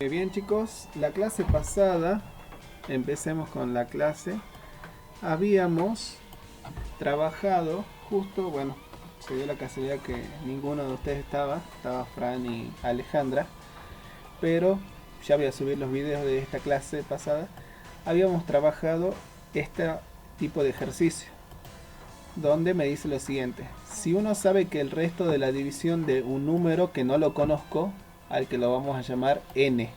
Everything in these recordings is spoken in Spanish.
Bien chicos, la clase pasada, empecemos con la clase, habíamos trabajado justo, bueno, se dio la casualidad que ninguno de ustedes estaba Fran y Alejandra, pero ya voy a subir los videos de esta clase pasada. Habíamos trabajado este tipo de ejercicio, donde me dice lo siguiente: si uno sabe que el resto de la división de un número que no lo conozco, al que lo vamos a llamar n,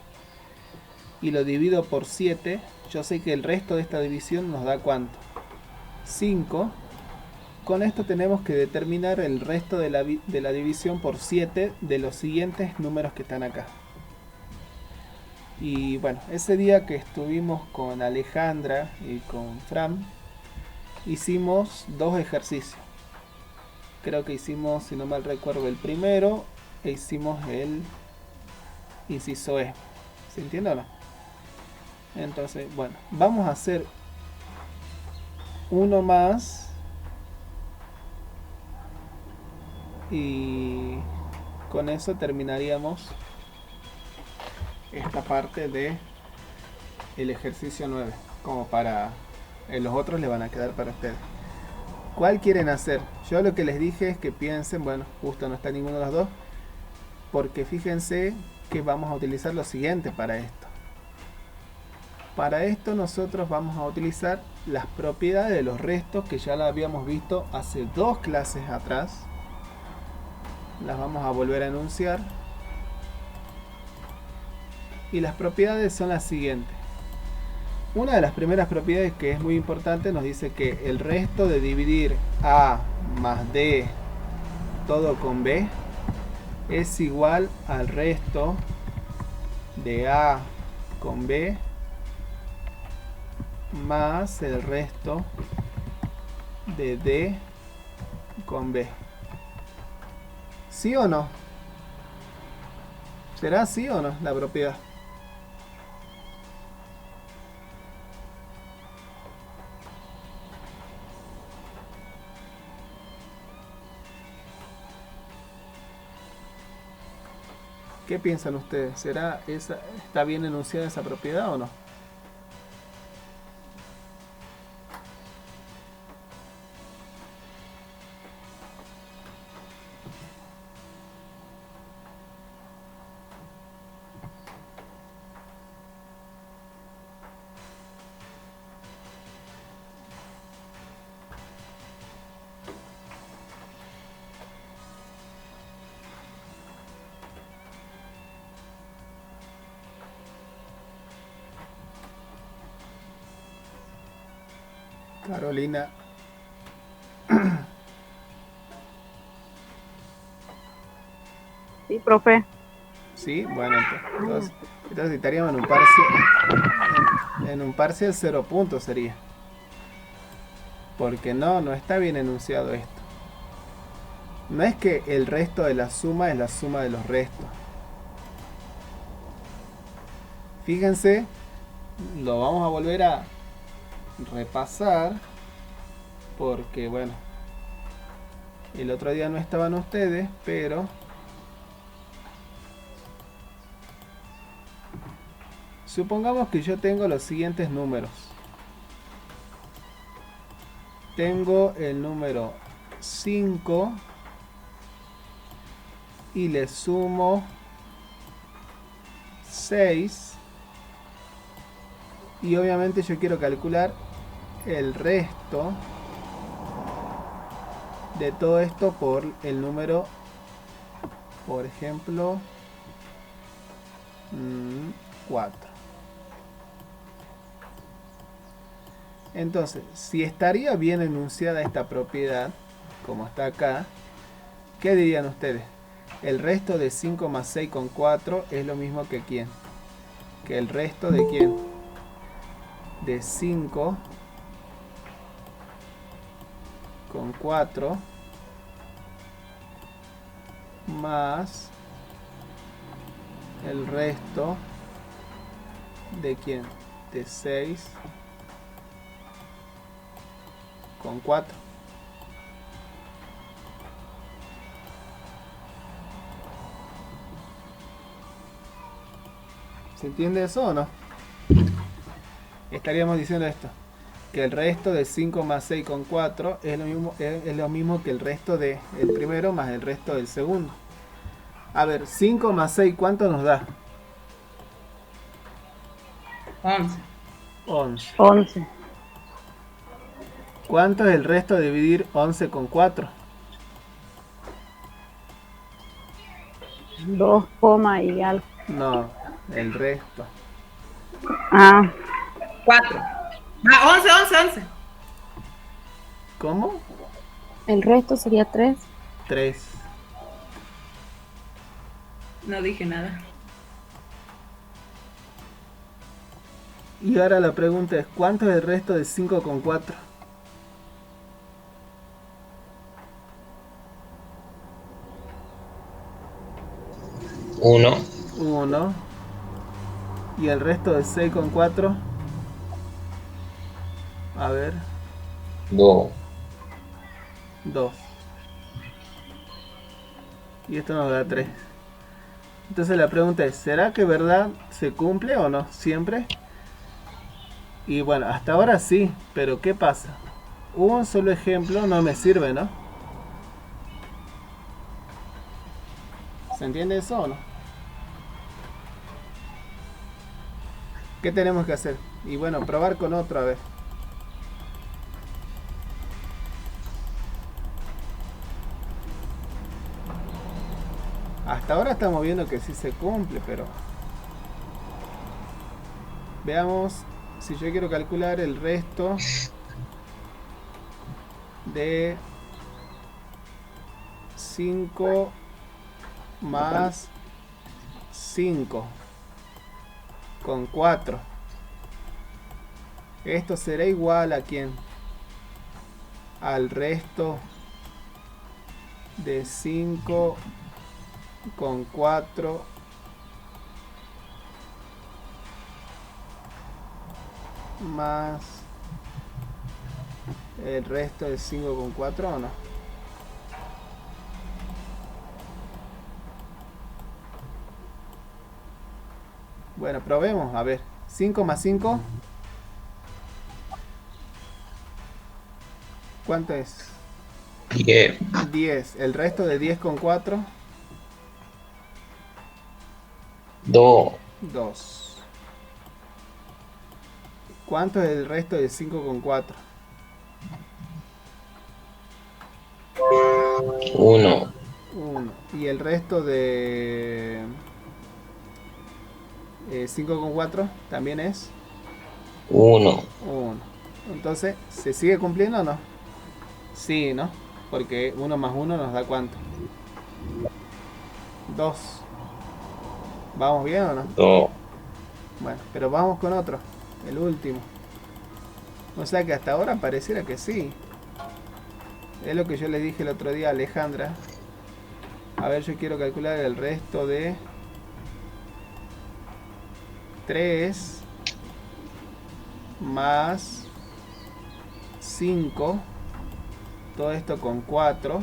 y lo divido por 7, yo sé que el resto de esta división nos da ¿cuánto? 5. Con esto tenemos que determinar el resto de la división por 7 de los siguientes números que están acá. Y bueno, ese día que estuvimos con Alejandra y con Fran, hicimos dos ejercicios. Creo que hicimos, si no mal recuerdo, el primero e hicimos el inciso E. ¿Se entiende o no? Entonces, bueno, vamos a hacer uno más y con eso terminaríamos esta parte de el ejercicio 9, como para los otros le van a quedar para ustedes. ¿Cuál quieren hacer? Yo lo que les dije es que piensen, bueno, justo no está ninguno de los dos, porque fíjense que vamos a utilizar lo siguiente para esto. Para esto nosotros vamos a utilizar las propiedades de los restos que ya las habíamos visto hace dos clases atrás. Las vamos a volver a enunciar. Y las propiedades son las siguientes. Una de las primeras propiedades, que es muy importante, nos dice que el resto de dividir A más D todo con B es igual al resto de A con B más el resto de D con B. ¿Sí o no? ¿Será sí o no la propiedad? ¿Qué piensan ustedes? ¿Será esa, está bien enunciada esa propiedad o no? Carolina. Sí, profe. Sí, bueno, entonces estaríamos en un parcial, en un parcial 0 puntos sería. Porque no está bien enunciado esto. No es que el resto de la suma es la suma de los restos. Fíjense, lo vamos a volver a repasar porque bueno, el otro día no estaban ustedes, pero supongamos que yo tengo los siguientes números. Tengo el número 5 y le sumo 6, y obviamente yo quiero calcular el resto de todo esto por el número, por ejemplo, 4. Entonces, si estaría bien enunciada esta propiedad, como está acá, ¿qué dirían ustedes? El resto de 5 más 6 con 4 es lo mismo que ¿quién? Que el resto de ¿quién? De 5 con 4 más el resto de ¿quién? De 6 con 4. ¿Se entiende eso o no? Estaríamos diciendo esto, que el resto de 5 más 6 con 4 es lo mismo que el resto del primero más el resto del segundo. A ver, 5 más 6, ¿cuánto nos da? 11. 11. 11. ¿Cuánto es el resto de dividir 11 con 4? 2 coma y algo. No, el resto. Ah, 4. Ah, 11, 11, 11. ¿Cómo? el resto sería 3. 3. No dije nada. Y ahora la pregunta es, ¿cuánto es el resto de 5 con 4? 1, 1. ¿Y el resto de 6 con 4? A ver, 2, 2. Y esto nos da 3. Entonces la pregunta es, ¿será que verdad se cumple o no? Siempre. Y bueno, hasta ahora sí, pero ¿qué pasa? Un solo ejemplo no me sirve, ¿no? ¿Se entiende eso o no? ¿Qué tenemos que hacer? Y bueno, probar con otro, a ver. Hasta ahora estamos viendo que sí se cumple, pero... Veamos si yo quiero calcular el resto de 5 más 5 con 4. Esto será igual a ¿quién? Al resto de 5 con 4 más el resto de 5 con 4 o no. Bueno, probemos, a ver. 5 más 5. ¿Cuánto es? 10, 10. El resto de 10 con 4. 2, 2. ¿Cuánto es el resto de 5 con 4? 1, 1. ¿Y el resto de 5 con 4 también es 1, 1? Entonces, ¿se sigue cumpliendo o no? Sí, ¿no? Porque 1 más 1 nos da ¿cuánto? 2. ¿Vamos bien o no? 2, Bueno, pero vamos con otro. El último. O sea que hasta ahora pareciera que sí. Es lo que yo le dije el otro día a Alejandra. A ver, yo quiero calcular el resto de 3 más 5. Todo esto con 4.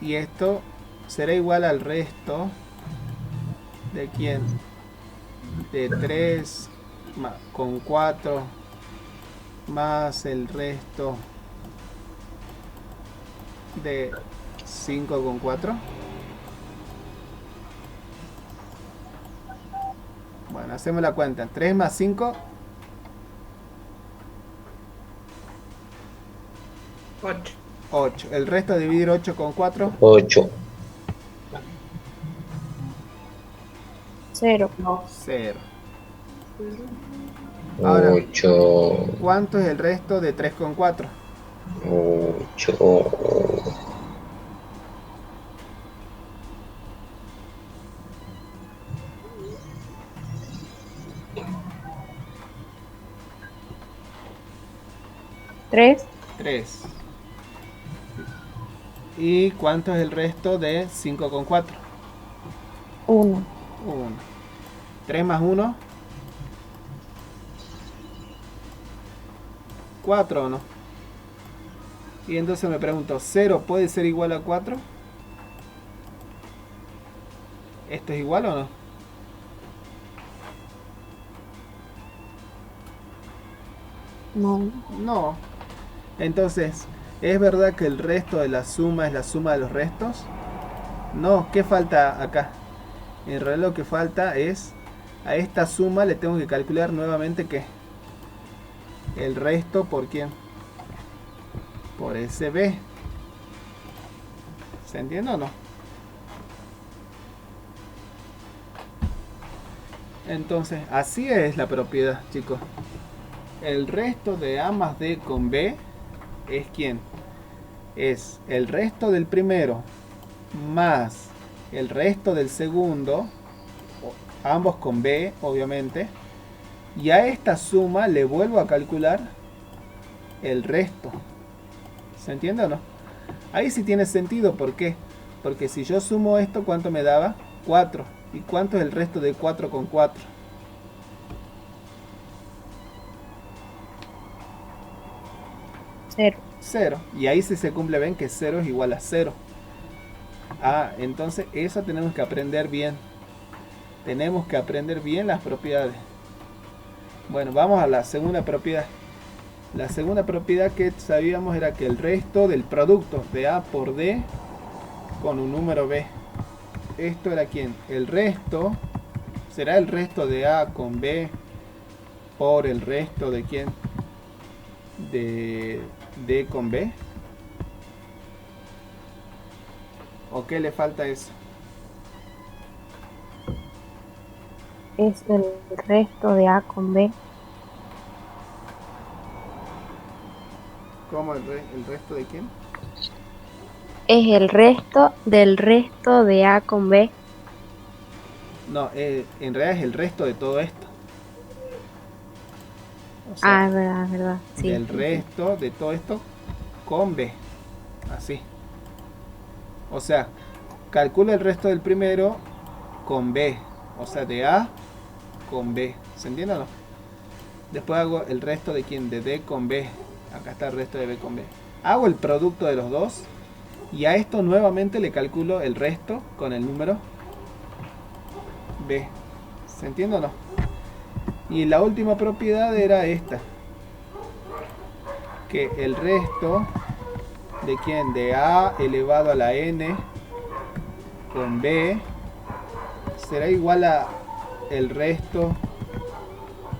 Y esto será igual al resto de ¿quién? De 3 con 4 más el resto de 5 con 4. Bueno, hacemos la cuenta. 3 más 5. 8. 8. El resto de dividir 8 con 4. 8, 0. 0. Ahora, 8, ¿cuánto es el resto de 3 con 4? 8, 3. 3. ¿Y cuánto es el resto de 5 con 4? 1. 1. 3 más 1. 4 o no. Y entonces me pregunto, ¿0 puede ser igual a 4? ¿Esto es igual o no? No. No. Entonces, ¿es verdad que el resto de la suma es la suma de los restos? No, ¿qué falta acá? En realidad lo que falta es, a esta suma le tengo que calcular nuevamente ¿qué? El resto por quién? Por ese B. ¿Se entiende o no? Entonces, así es la propiedad, chicos. El resto de A más D con B es ¿quién? Es el resto del primero más el resto del segundo, ambos con B, obviamente. Y a esta suma le vuelvo a calcular el resto. ¿Se entiende o no? Ahí sí tiene sentido, ¿por qué? Porque si yo sumo esto, ¿cuánto me daba? 4. ¿Y cuánto es el resto de 4 con 4? 0. 0. Y ahí sí se cumple, ven que 0 es igual a 0. Ah, entonces eso tenemos que aprender bien. Tenemos que aprender bien las propiedades. Bueno, vamos a la segunda propiedad. La segunda propiedad que sabíamos era que el resto del producto de A por D con un número B. Esto era ¿quién? El resto. ¿Será el resto de A con B por el resto de quién? De D con B. ¿O qué le falta a eso? Es el resto de A con B. ¿Cómo el resto de quién? Es el resto del resto de A con B. No, en realidad es el resto de todo esto. O sea, Es verdad, es verdad. Sí, del sí, resto de todo esto con B. Así. O sea, calculo el resto del primero con B. O sea, de A con B. ¿Se entiende o no? Después hago el resto de quién? De D con B. Acá está el resto de B con B. Hago el producto de los dos. Y a esto nuevamente le calculo el resto con el número B. ¿Se entiende o no? Y la última propiedad era esta. Que el resto de quién? De A elevado a la N con B será igual a el resto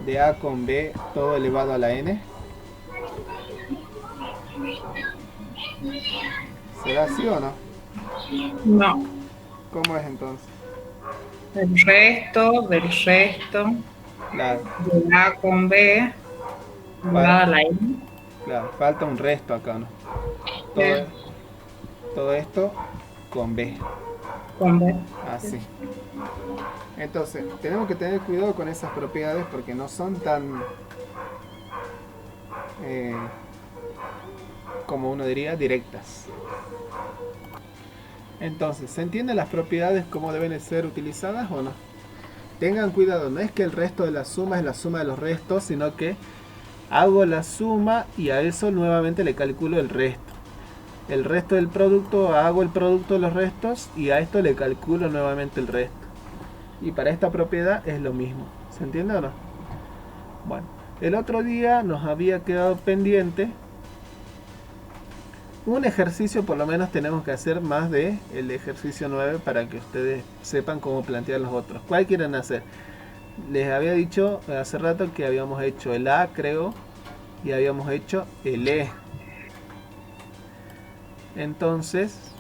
de A con B todo elevado a la N. ¿Será así o no? No. ¿Cómo es entonces? El resto del resto Claro, de A con B elevado a la N. claro, falta un resto acá, ¿no? Bien. Todo esto con B. Con B. Así. Entonces, tenemos que tener cuidado con esas propiedades porque no son tan, como uno diría, directas. Entonces, ¿se entienden las propiedades cómo deben ser utilizadas o no? Tengan cuidado, no es que el resto de la suma es la suma de los restos, sino que hago la suma y a eso nuevamente le calculo el resto. El resto del producto, hago el producto de los restos y a esto le calculo nuevamente el resto. Y para esta propiedad es lo mismo. ¿Se entiende o no? Bueno, el otro día nos había quedado pendiente un ejercicio, por lo menos tenemos que hacer más de el ejercicio 9 para que ustedes sepan cómo plantear los otros. ¿Cuál quieren hacer? Les había dicho hace rato que habíamos hecho el A, creo, y habíamos hecho el E. Entonces,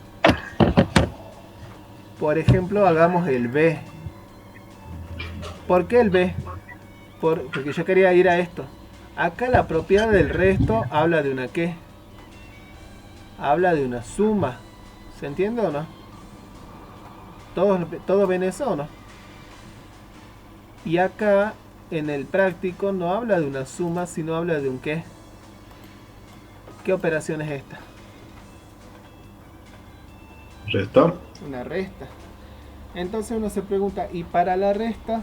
por ejemplo, hagamos el B. ¿Por qué el B? Porque yo quería ir a esto. Acá la propiedad del resto habla de una ¿qué? Habla de una suma. ¿Se entiende o no? ¿Todos ven eso o no? Y acá en el práctico no habla de una suma, sino habla de un ¿qué? ¿Qué operación es esta? ¿Resta? Una resta. Entonces uno se pregunta, ¿y para la resta?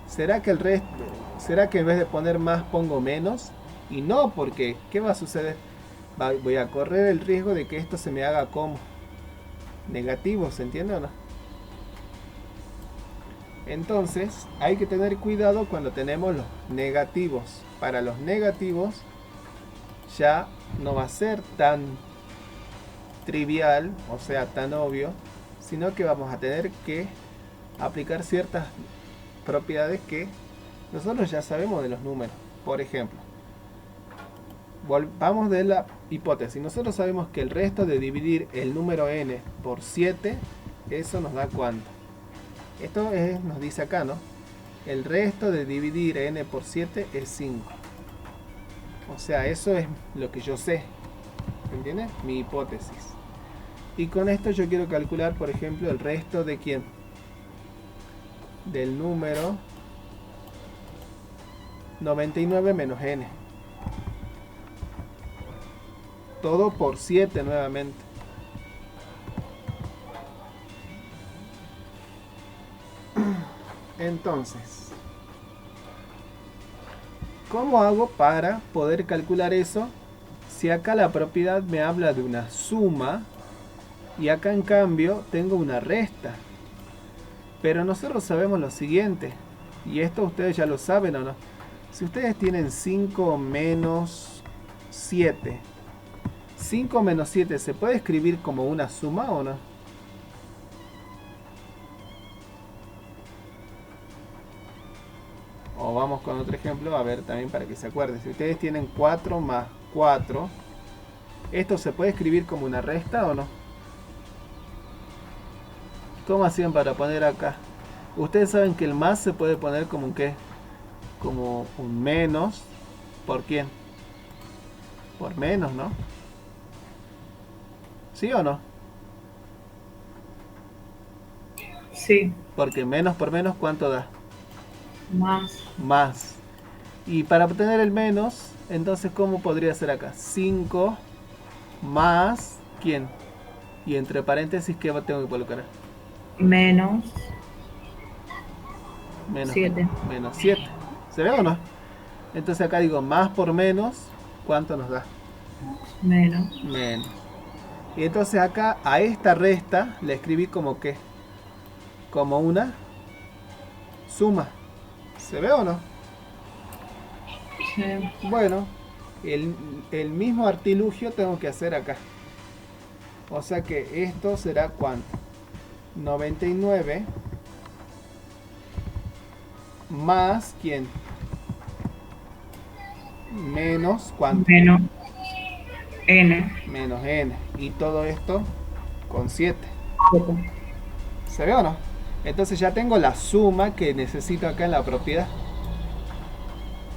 ¿Será que en vez de poner más pongo menos? Y no, porque ¿qué va a suceder? Voy a correr el riesgo de que esto se me haga como negativo, ¿se entiende o no? Entonces hay que tener cuidado cuando tenemos los negativos. Para los negativos ya no va a ser tan trivial, o sea, tan obvio, sino que vamos a tener que aplicar ciertas propiedades que nosotros ya sabemos de los números. Por ejemplo, vamos de la hipótesis. Nosotros sabemos que el resto de dividir el número n por 7, eso nos da ¿cuánto? Esto es, nos dice acá, ¿no? El resto de dividir n por 7 es 5. O sea, eso es lo que yo sé. ¿Entiendes? Mi hipótesis. Y con esto yo quiero calcular, por ejemplo, el resto de ¿quién? Del número 99 menos n. Todo por 7 nuevamente. Entonces, ¿cómo hago para poder calcular eso? Si acá la propiedad me habla de una suma y acá en cambio tengo una resta. Pero nosotros sabemos lo siguiente, y esto ustedes ya lo saben o no. Si ustedes tienen 5 menos 7, 5 menos 7, ¿se puede escribir como una suma o no? O vamos con otro ejemplo, a ver también para que se acuerden. Si ustedes tienen 4 más 4, ¿esto se puede escribir como una resta o no? ¿Cómo hacían para poner acá? Ustedes saben que el más se puede poner como un ¿qué? Como un menos. ¿Por quién? Por menos, ¿no? ¿Sí o no? Sí, Porque menos por menos, ¿cuánto da? más. Más. Y para obtener el menos, entonces ¿cómo podría ser acá? 5 más ¿quién? Y entre paréntesis, ¿qué tengo que colocar? Menos Menos 7. menos 7. ¿Se ve o no? Entonces acá digo más por menos, ¿cuánto nos da? Menos. Menos. Y entonces acá a esta resta le escribí como ¿qué? Como una suma. ¿Se ve o no? Sí. Bueno, el mismo artilugio tengo que hacer acá. O sea que esto será ¿cuánto? 99 más ¿quién? Menos ¿cuánto? Menos n. Menos n. Y todo esto con 7. 7. ¿Se ve o no? Entonces ya tengo la suma que necesito acá en la propiedad.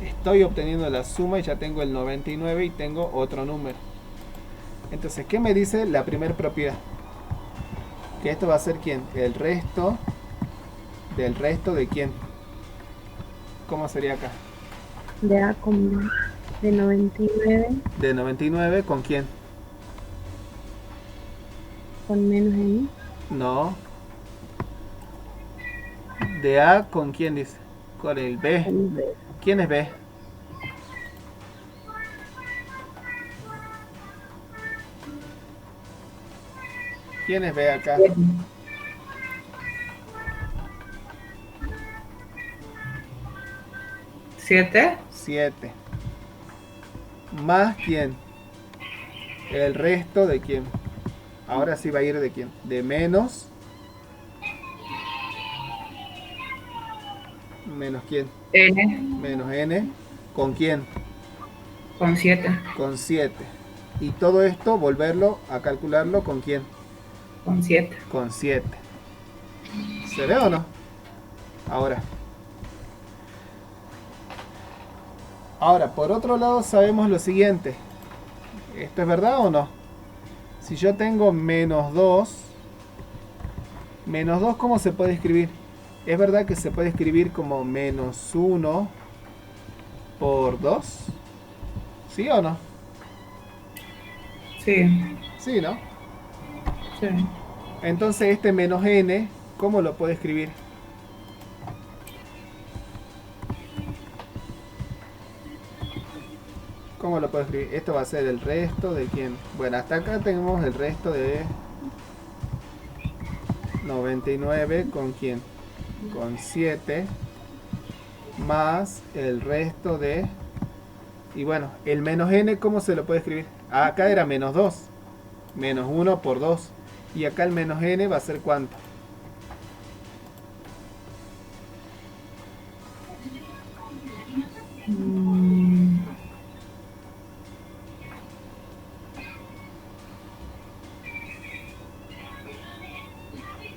Estoy obteniendo la suma y ya tengo el 99 y tengo otro número. Entonces, ¿qué me dice la primera propiedad? Que esto va a ser ¿quién? El resto del resto de ¿quién? ¿Cómo sería acá? De A con B. De 99 De 99 ¿con quién? con menos N. No. De A ¿con quién dice? Con el B. Con B. ¿Quién es B? ¿Quién es B acá? 7. 7. ¿Más quién? El resto de quién. Ahora sí va a ir de quién. De menos. ¿Menos quién? N Menos n. ¿Con quién? con 7. Con 7. Y todo esto volverlo a calcularlo ¿con quién? Con 7. Con 7. ¿Se ve o no? Ahora, por otro lado sabemos lo siguiente. ¿Esto es verdad o no? Si yo tengo menos 2, menos 2 ¿cómo se puede escribir? ¿Es verdad que se puede escribir como menos 1 por 2? ¿Sí o no? Sí. Sí, ¿no? Sí. Entonces este menos n, ¿cómo lo puedo escribir? ¿Cómo lo puedo escribir? Esto va a ser el resto de quién. Bueno, hasta acá tenemos el resto de 99 con quién. con 7 más el resto de... Y bueno, el menos n, ¿cómo se lo puede escribir? Ah, acá era menos 2. Menos 1 por 2. Y acá el menos n va a ser ¿cuánto?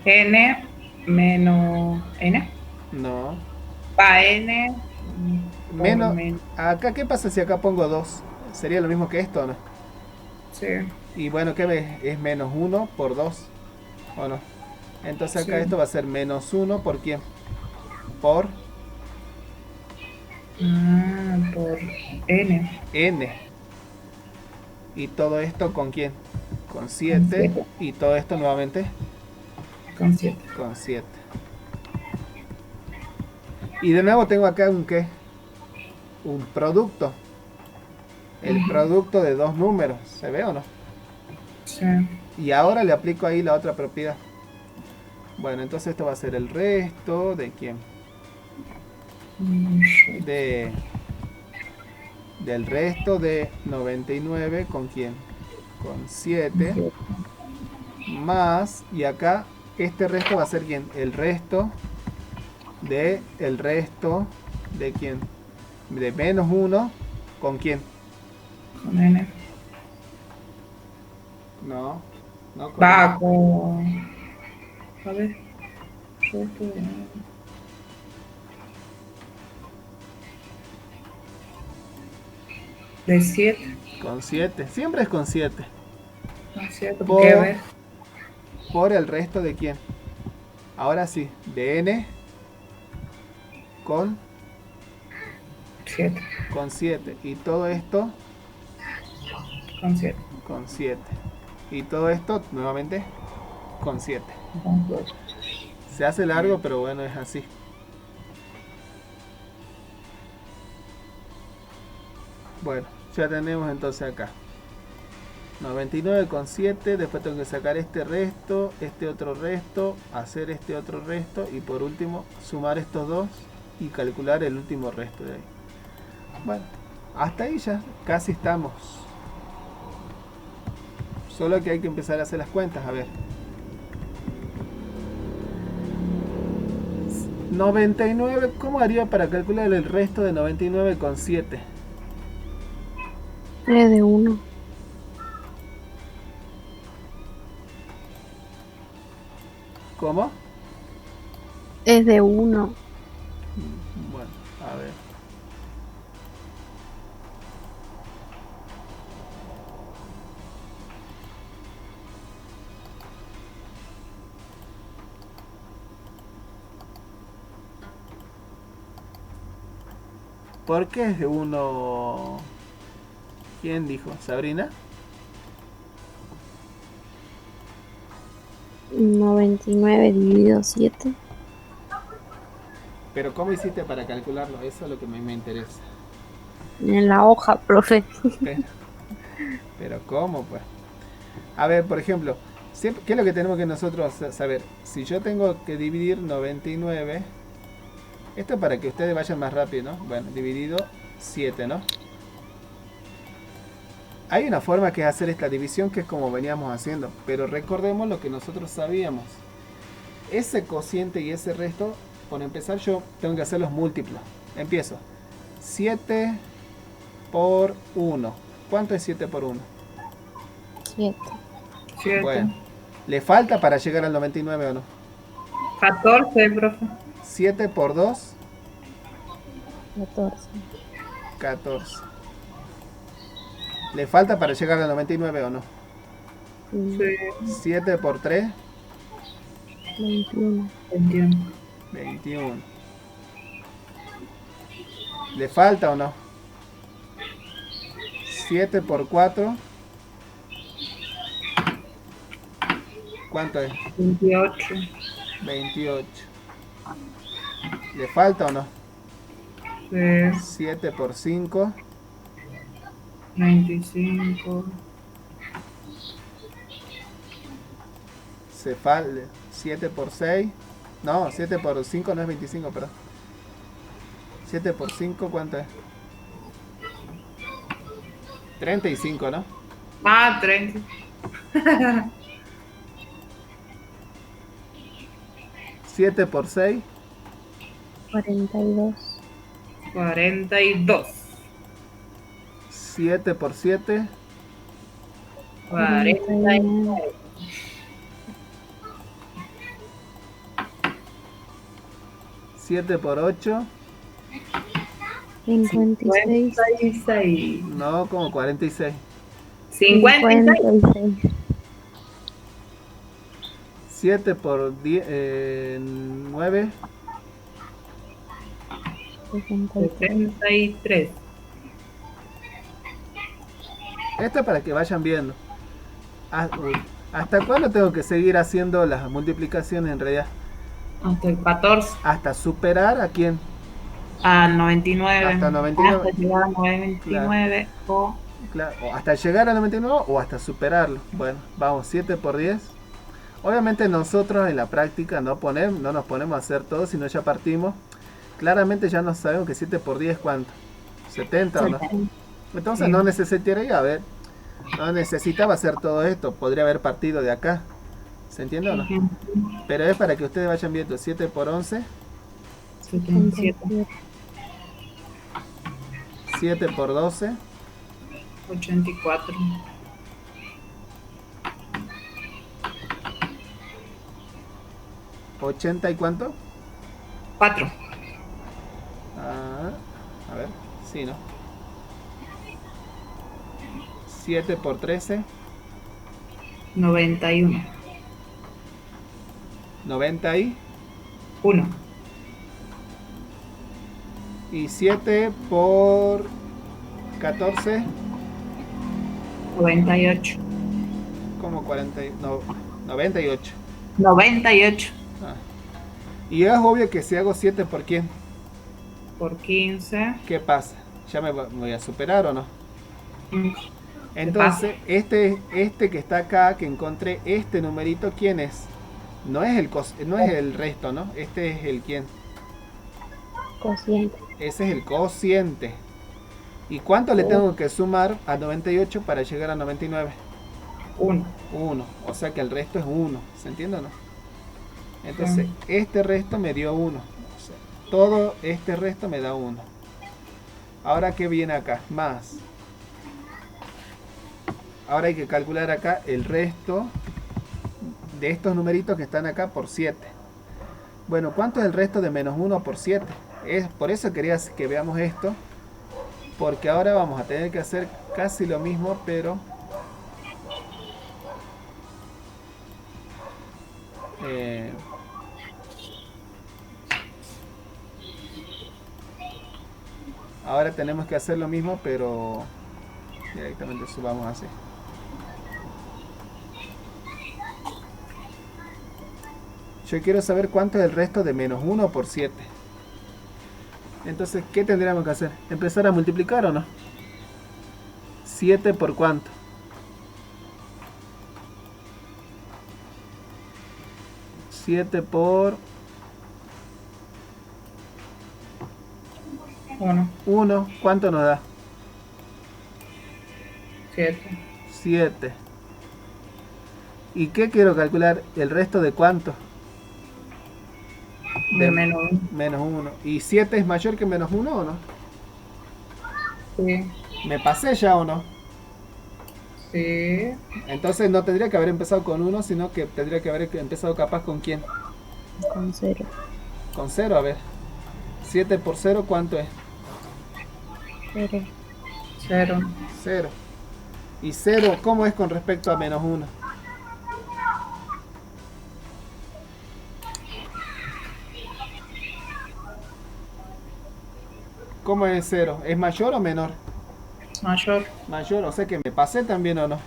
N menos N. No. Pa N. Por Menos... menos. Acá, ¿qué pasa si acá pongo 2? ¿Sería lo mismo que esto o no? Sí. Y bueno, ¿qué ves? Es menos 1 por 2. ¿O no? Entonces acá Sí. esto va a ser menos 1 por ¿quién? Por Por N. n. Y todo esto ¿con quién? Con 7. Con 7. Y todo esto nuevamente Con 7. con 7. Y de nuevo tengo acá un ¿qué? Un producto. El producto de dos números. ¿Se ve o no? Sí. Y ahora le aplico ahí la otra propiedad. Bueno, entonces esto va a ser el resto de ¿quién? Del resto de 99 con ¿quién? Con 7 más, y acá este resto va a ser ¿quién? El resto de ¿quién? De menos 1 con ¿quién? Con N. No, no con Va con. A ver. Resto de. De 7. con 7. Siempre es con 7. No es cierto. Por- Porque a ver. Por el resto de ¿quién? Ahora sí, de n con 7. 7. Y todo esto Con 7. con 7. Y todo esto nuevamente con 7. Con 2. Se hace largo, pero bueno, es así. Bueno, ya tenemos entonces acá 99 con 7. Después tengo que sacar este resto, este otro resto, hacer este otro resto y por último sumar estos dos y calcular el último resto de ahí. Bueno, hasta ahí ya casi estamos. Solo que hay que empezar a hacer las cuentas. A ver, 99, ¿cómo haría para calcular el resto de 99 con 7? Es de 1. ¿Cómo? Es de 1. Bueno, a ver. ¿Por qué es de 1? ¿Quién dijo? ¿Sabrina? 99 dividido 7. Pero ¿cómo hiciste para calcularlo? Eso es lo que me interesa. En la hoja, profe. Pero ¿cómo pues? A ver, por ejemplo, ¿qué es lo que tenemos que nosotros saber? Si yo tengo que dividir 99, esto es para que ustedes vayan más rápido, ¿no? Bueno, dividido 7, ¿no? Hay una forma que es hacer esta división que es como veníamos haciendo, pero recordemos lo que nosotros sabíamos. Ese cociente y ese resto, por empezar yo tengo que hacer los múltiplos. Empiezo. 7 por 1. ¿Cuánto es 7 por 1? 7. 7. Bueno, ¿le falta para llegar al 99 o no? 14, profe. 7 por 2, 14. 14. ¿Le falta para llegar al 99 o no? Sí. 7 por 3, 21. 21. 21. ¿Le falta o no? 7 por 4, ¿cuánto es? 28. 28. ¿Le falta o no? Sí. 7 por 5, 25. se falta 7 por 6, No, 7 por 5 no es 25, perdón. 7 por 5, ¿cuánto es? 35, ¿no? Ah, 30. 7 por 6, 42. 42. 7 por 7, 49. 7 por 8, 56. 56. no, como 46. 56. 56. 7 por 10, 9, 63. 73. esto es para que vayan viendo. ¿Hasta cuándo tengo que seguir haciendo las multiplicaciones en realidad? Hasta el 14. Hasta superar a quién. Al 99. Hasta 99. Hasta llegar a 99. O Claro, o hasta llegar al 99 o hasta superarlo. Bueno, vamos, 7 por 10. Obviamente nosotros en la práctica no nos ponemos a hacer todo, sino ya partimos. Claramente ya no sabemos que 7 por 10 es cuánto. 70 o no. Entonces Sí. no necesitaría, a ver, no necesitaba hacer todo esto. Podría haber partido de acá. ¿Se entiende o no? Ujú. Pero es para que ustedes vayan viendo. 7 por 11, 77. 7 por 12, 84. 80 y cuánto. 4. A ver, sí, ¿no? 7 por 13, 91. 90 y 1. 7 por 14, 98. como 40, no, 98. 98. Ah. Y es obvio que si hago 7 por quién, Por 15. ¿qué pasa? ¿Ya me voy a superar o no? Mm, Entonces, este que está acá, que encontré este numerito, ¿quién es? No es el resto, ¿no? Este es el quién. Cociente. Ese es el cociente. ¿Y cuánto le tengo que sumar a 98 para llegar a 99? 1. 1. O sea que el resto es 1. ¿Se entiende o no? Entonces, este resto me dio 1. O sea, todo este resto me da 1. Ahora, ¿qué viene acá? Más. Ahora hay que calcular acá el resto de estos numeritos que están acá por 7. Bueno, ¿cuánto es el resto de menos 1 por 7? Por eso quería que veamos esto. Porque ahora vamos a tener que hacer casi lo mismo, pero ahora tenemos que hacer lo mismo, pero directamente subamos así. Yo quiero saber cuánto es el resto de menos 1 por 7. Entonces, ¿qué tendríamos que hacer? ¿Empezar a multiplicar o no? 7 por cuánto. 7 por 1. 1, ¿cuánto nos da? 7. 7. ¿Y qué quiero calcular? ¿El resto de cuánto? De menos 1. Menos 1. ¿Y 7 es mayor que menos 1 o no? Sí. ¿Me pasé ya o no? Sí. Entonces no tendría que haber empezado con 1, sino que tendría que haber empezado capaz con quién. Con 0. Con 0, a ver. 7 por 0, ¿cuánto es? 0. 0. 0. ¿Y 0 cómo es con respecto a menos 1? ¿Cómo es 0? ¿Es mayor o menor? Mayor. Mayor, o sea que me pasé también o no.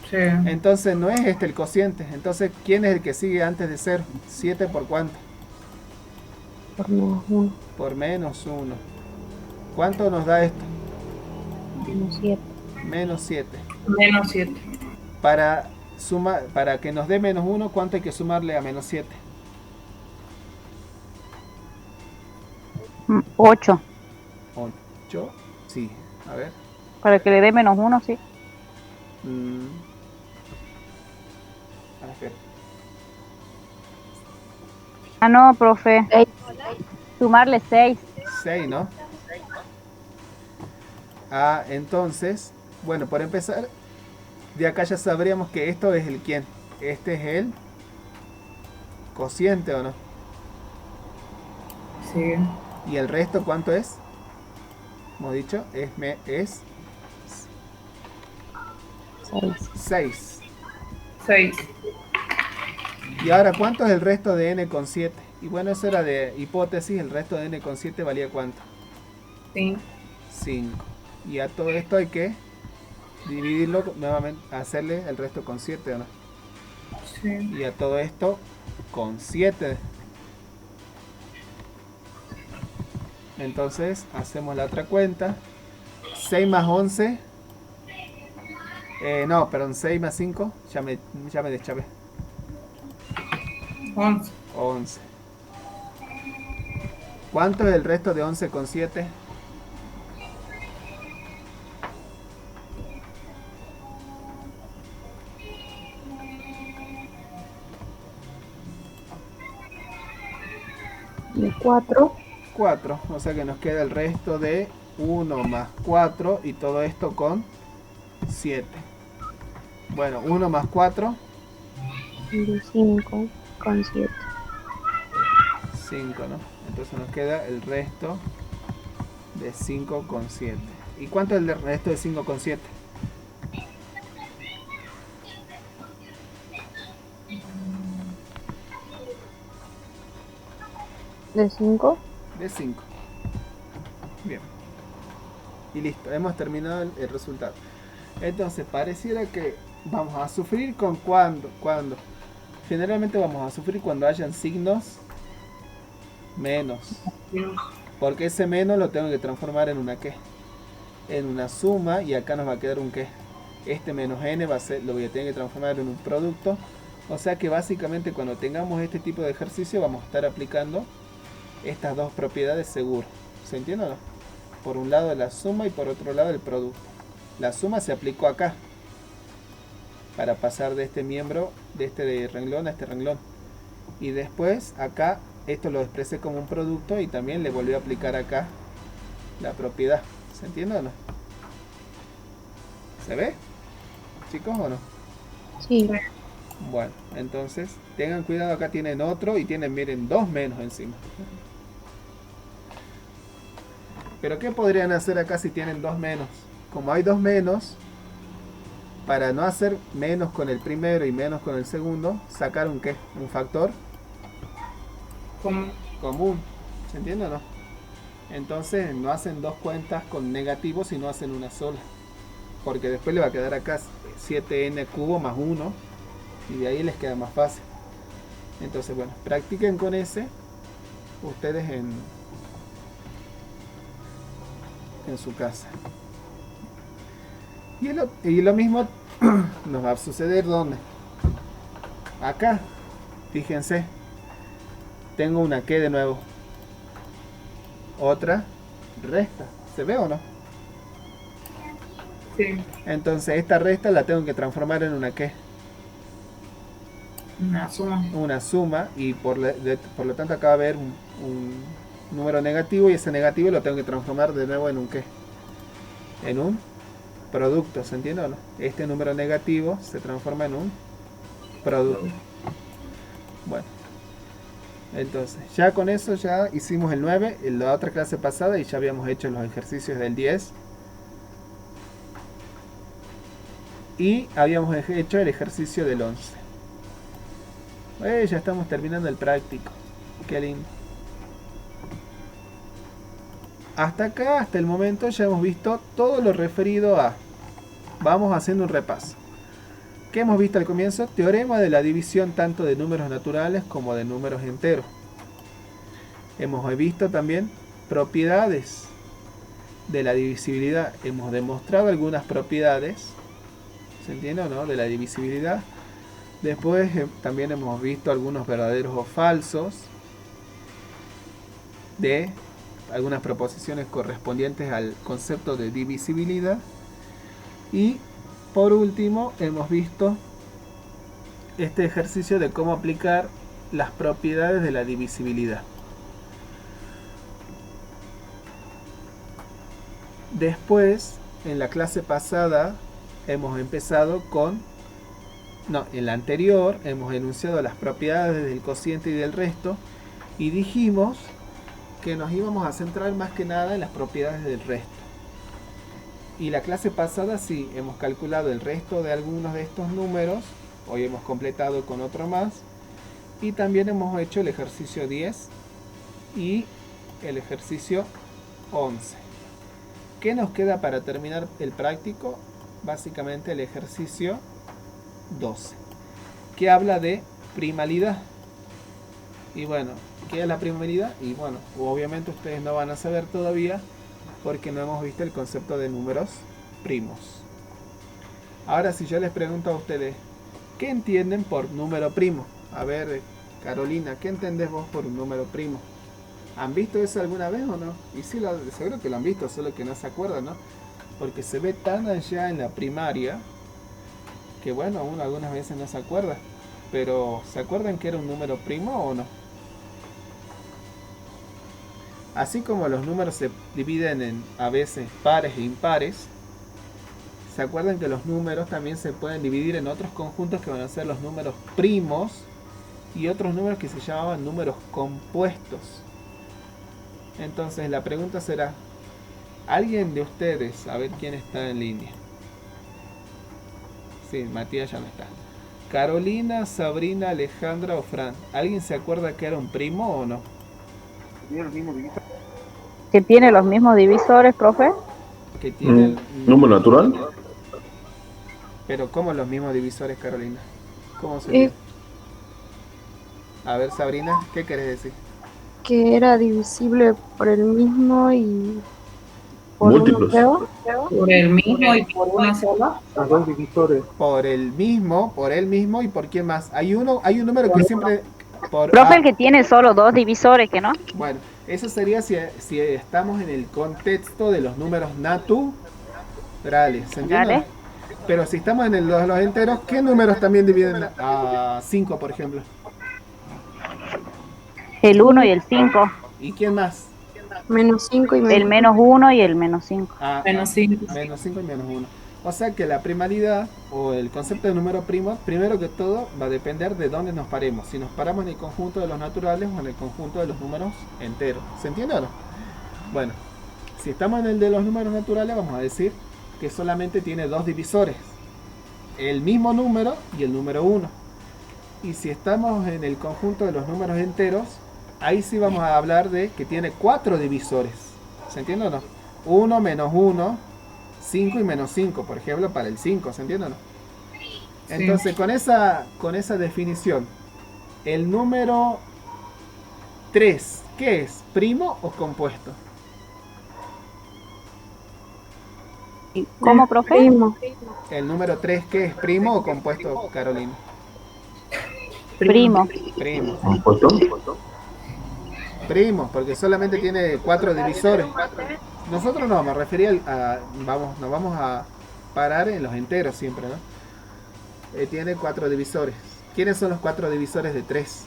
Sí. Entonces no es este el cociente. Entonces, ¿quién es el que sigue antes de 0? 7 por cuánto? Por menos 1. Por menos 1. ¿Cuánto nos da esto? Menos 7. Menos 7. Menos 7. Para que nos dé menos 1, ¿cuánto hay que sumarle a menos 7? 8. 8. Sí, a ver. Para que le dé -1, sí. A ver. Ah, no, profe. 6. Sumarle 6. 6, ¿no? Ah, entonces, bueno, por empezar, de acá ya sabríamos que esto es el quién. Este es el cociente, ¿o no? Sí. ¿Y el resto cuánto es? Hemos dicho, es 6. 6. Y ahora, ¿cuánto es el resto de n con 7? Y bueno, eso era de hipótesis, el resto de n con 7 valía ¿cuánto? 5. 5. Y a todo esto hay que dividirlo nuevamente, hacerle el resto con 7, ¿no? Sí. Y a todo esto con 7. Entonces hacemos la otra cuenta. 6 más 11. No, perdón, 6 más 5. Ya me deschavé. 11. 11. ¿Cuánto es el resto de 11 con 7? Y 4. 4. O sea que nos queda el resto de 1 más 4 y todo esto con 7. Bueno, 1 más 4. Y 5 con 7. 5, ¿no? Entonces nos queda el resto de 5 con 7. ¿Y cuánto es el resto de 5 con 7? De 5. De 5. Bien. Y listo, hemos terminado el resultado. Entonces pareciera que vamos a sufrir con cuando. Generalmente vamos a sufrir cuando hayan signos menos. Porque ese menos lo tengo que transformar en una qué. En una suma, y acá nos va a quedar un qué. Este menos n va a ser, lo voy a tener que transformar en un producto. O sea que básicamente cuando tengamos este tipo de ejercicio vamos a estar aplicando estas dos propiedades seguro. ¿Se entiende o no? Por un lado la suma y por otro lado el producto. La suma se aplicó acá para pasar de este miembro, de este renglón a este renglón. Y después acá esto lo expresé como un producto y también le volví a aplicar acá la propiedad. ¿Se entiende o no? ¿Se ve? ¿Chicos o no? Sí. Bueno, entonces tengan cuidado, acá tienen otro y tienen, miren, dos menos encima. Pero ¿qué podrían hacer acá si tienen dos menos? Como hay dos menos, para no hacer menos con el primero y menos con el segundo, sacar un ¿qué? Un factor común. ¿Se entiende o no? Entonces no hacen dos cuentas con negativos, sino hacen una sola. Porque después le va a quedar acá 7n cubo más 1 y de ahí les queda más fácil. Entonces bueno, practiquen con ese ustedes en su casa. Y lo mismo nos va a suceder ¿dónde? Acá. Fíjense, tengo una que de nuevo, otra resta. ¿Se ve o no? Sí. Entonces esta resta la tengo que transformar en una qué. Una suma. Una suma, y por lo tanto acá va a haber un número negativo, y ese negativo lo tengo que transformar de nuevo en un qué. En un producto, ¿se entiende o no? Este número negativo se transforma en un producto. Bueno, entonces ya con eso ya hicimos el 9 en la otra clase pasada, y ya habíamos hecho los ejercicios del 10 y habíamos hecho el ejercicio del 11. Ya estamos terminando el práctico. Qué lindo. Hasta acá, hasta el momento, ya hemos visto todo lo referido a... Vamos haciendo un repaso. ¿Qué hemos visto al comienzo? Teorema de la división tanto de números naturales como de números enteros. Hemos visto también propiedades de la divisibilidad. Hemos demostrado algunas propiedades, ¿se entiende o no?, de la divisibilidad. Después también hemos visto algunos verdaderos o falsos de algunas proposiciones correspondientes al concepto de divisibilidad. Y por último hemos visto este ejercicio de cómo aplicar las propiedades de la divisibilidad. Después, en la clase pasada, hemos empezado en la anterior hemos enunciado las propiedades del cociente y del resto y dijimos que nos íbamos a centrar más que nada en las propiedades del resto. Y la clase pasada sí, hemos calculado el resto de algunos de estos números, hoy hemos completado con otro más, y también hemos hecho el ejercicio 10 y el ejercicio 11. ¿Qué nos queda para terminar el práctico? Básicamente el ejercicio 12, que habla de primalidad. Y bueno, ¿qué es la primalidad? Y bueno, obviamente ustedes no van a saber todavía porque no hemos visto el concepto de números primos. Ahora, si yo les pregunto a ustedes, ¿qué entienden por número primo? A ver, Carolina, ¿qué entendés vos por un número primo? ¿Han visto eso alguna vez o no? Y sí, seguro que lo han visto, solo que no se acuerdan, ¿no? Porque se ve tan allá en la primaria que bueno, uno algunas veces no se acuerda. Pero, ¿se acuerdan que era un número primo o no? Así como los números se dividen en a veces pares e impares, ¿se acuerdan que los números también se pueden dividir en otros conjuntos que van a ser los números primos y otros números que se llamaban números compuestos? Entonces la pregunta será, ¿alguien de ustedes, a ver quién está en línea? Sí, Matías ya no está. Carolina, Sabrina, Alejandra o Fran, ¿alguien se acuerda que era un primo o no? ¿Que tiene los mismos divisores, profe? Que tienen... ¿Número natural? Pero ¿cómo los mismos divisores, Carolina? ¿Cómo sería? A ver, Sabrina, ¿qué querés decir? Que era divisible por el mismo y por Múltiplos. uno, creo. Por el mismo y por una sola. Los dos divisores. Por él mismo y por quién más. Hay un número que siempre... Profe, el que tiene solo dos divisores, ¿que no? Bueno, eso sería si estamos en el contexto de los números naturales, ¿se entiende? Dale. Pero si estamos en los enteros, ¿qué números también dividen a 5, por ejemplo? El 1 y el 5. ¿Y quién más? Menos 5 y menos El menos 1 y el menos 5. Menos 5. Menos 5 y menos 1. O sea que la primalidad o el concepto de número primo, primero que todo, va a depender de dónde nos paremos. Si nos paramos en el conjunto de los naturales o en el conjunto de los números enteros. ¿Se entiende o no? Bueno, si estamos en el de los números naturales, vamos a decir que solamente tiene dos divisores. El mismo número y el número 1. Y si estamos en el conjunto de los números enteros, ahí sí vamos a hablar de que tiene 4 divisores. ¿Se entiende o no? 1 menos 1, 5 y menos 5, por ejemplo, para el 5, ¿se entiende o no? Entonces, con esa definición, el número 3, ¿qué es? ¿Primo o compuesto? ¿Cómo, profe? primo. El número 3, ¿qué es? ¿Primo o compuesto, Carolina? Primo. Primo. ¿Compuesto? Primo, porque solamente tiene 4 divisores. Nosotros no, me refería nos vamos a parar en los enteros siempre, ¿no? Tiene 4 divisores. ¿Quiénes son los 4 divisores de 3?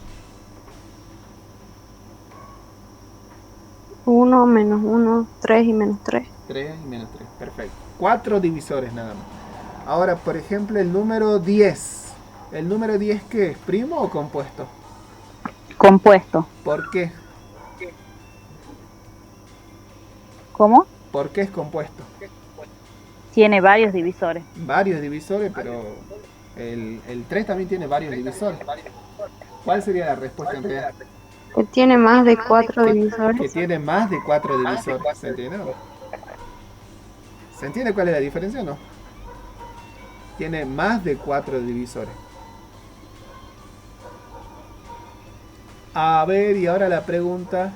1, menos 1, 3 y menos 3. 3 y menos 3, perfecto. 4 divisores nada más. Ahora, por ejemplo, el número 10. ¿El número 10 qué es? ¿Primo o compuesto? Compuesto. ¿Por qué? ¿Cómo? ¿Por qué es compuesto? Tiene varios divisores. Varios divisores, pero el 3 también tiene varios divisores. ¿Cuál sería la respuesta en realidad? Que tiene más de 4 Que divisores. tiene más de 4 divisores. ¿Se entiende o no? ¿Se entiende cuál es la diferencia o no? Tiene más de 4 divisores. A ver, y ahora la pregunta.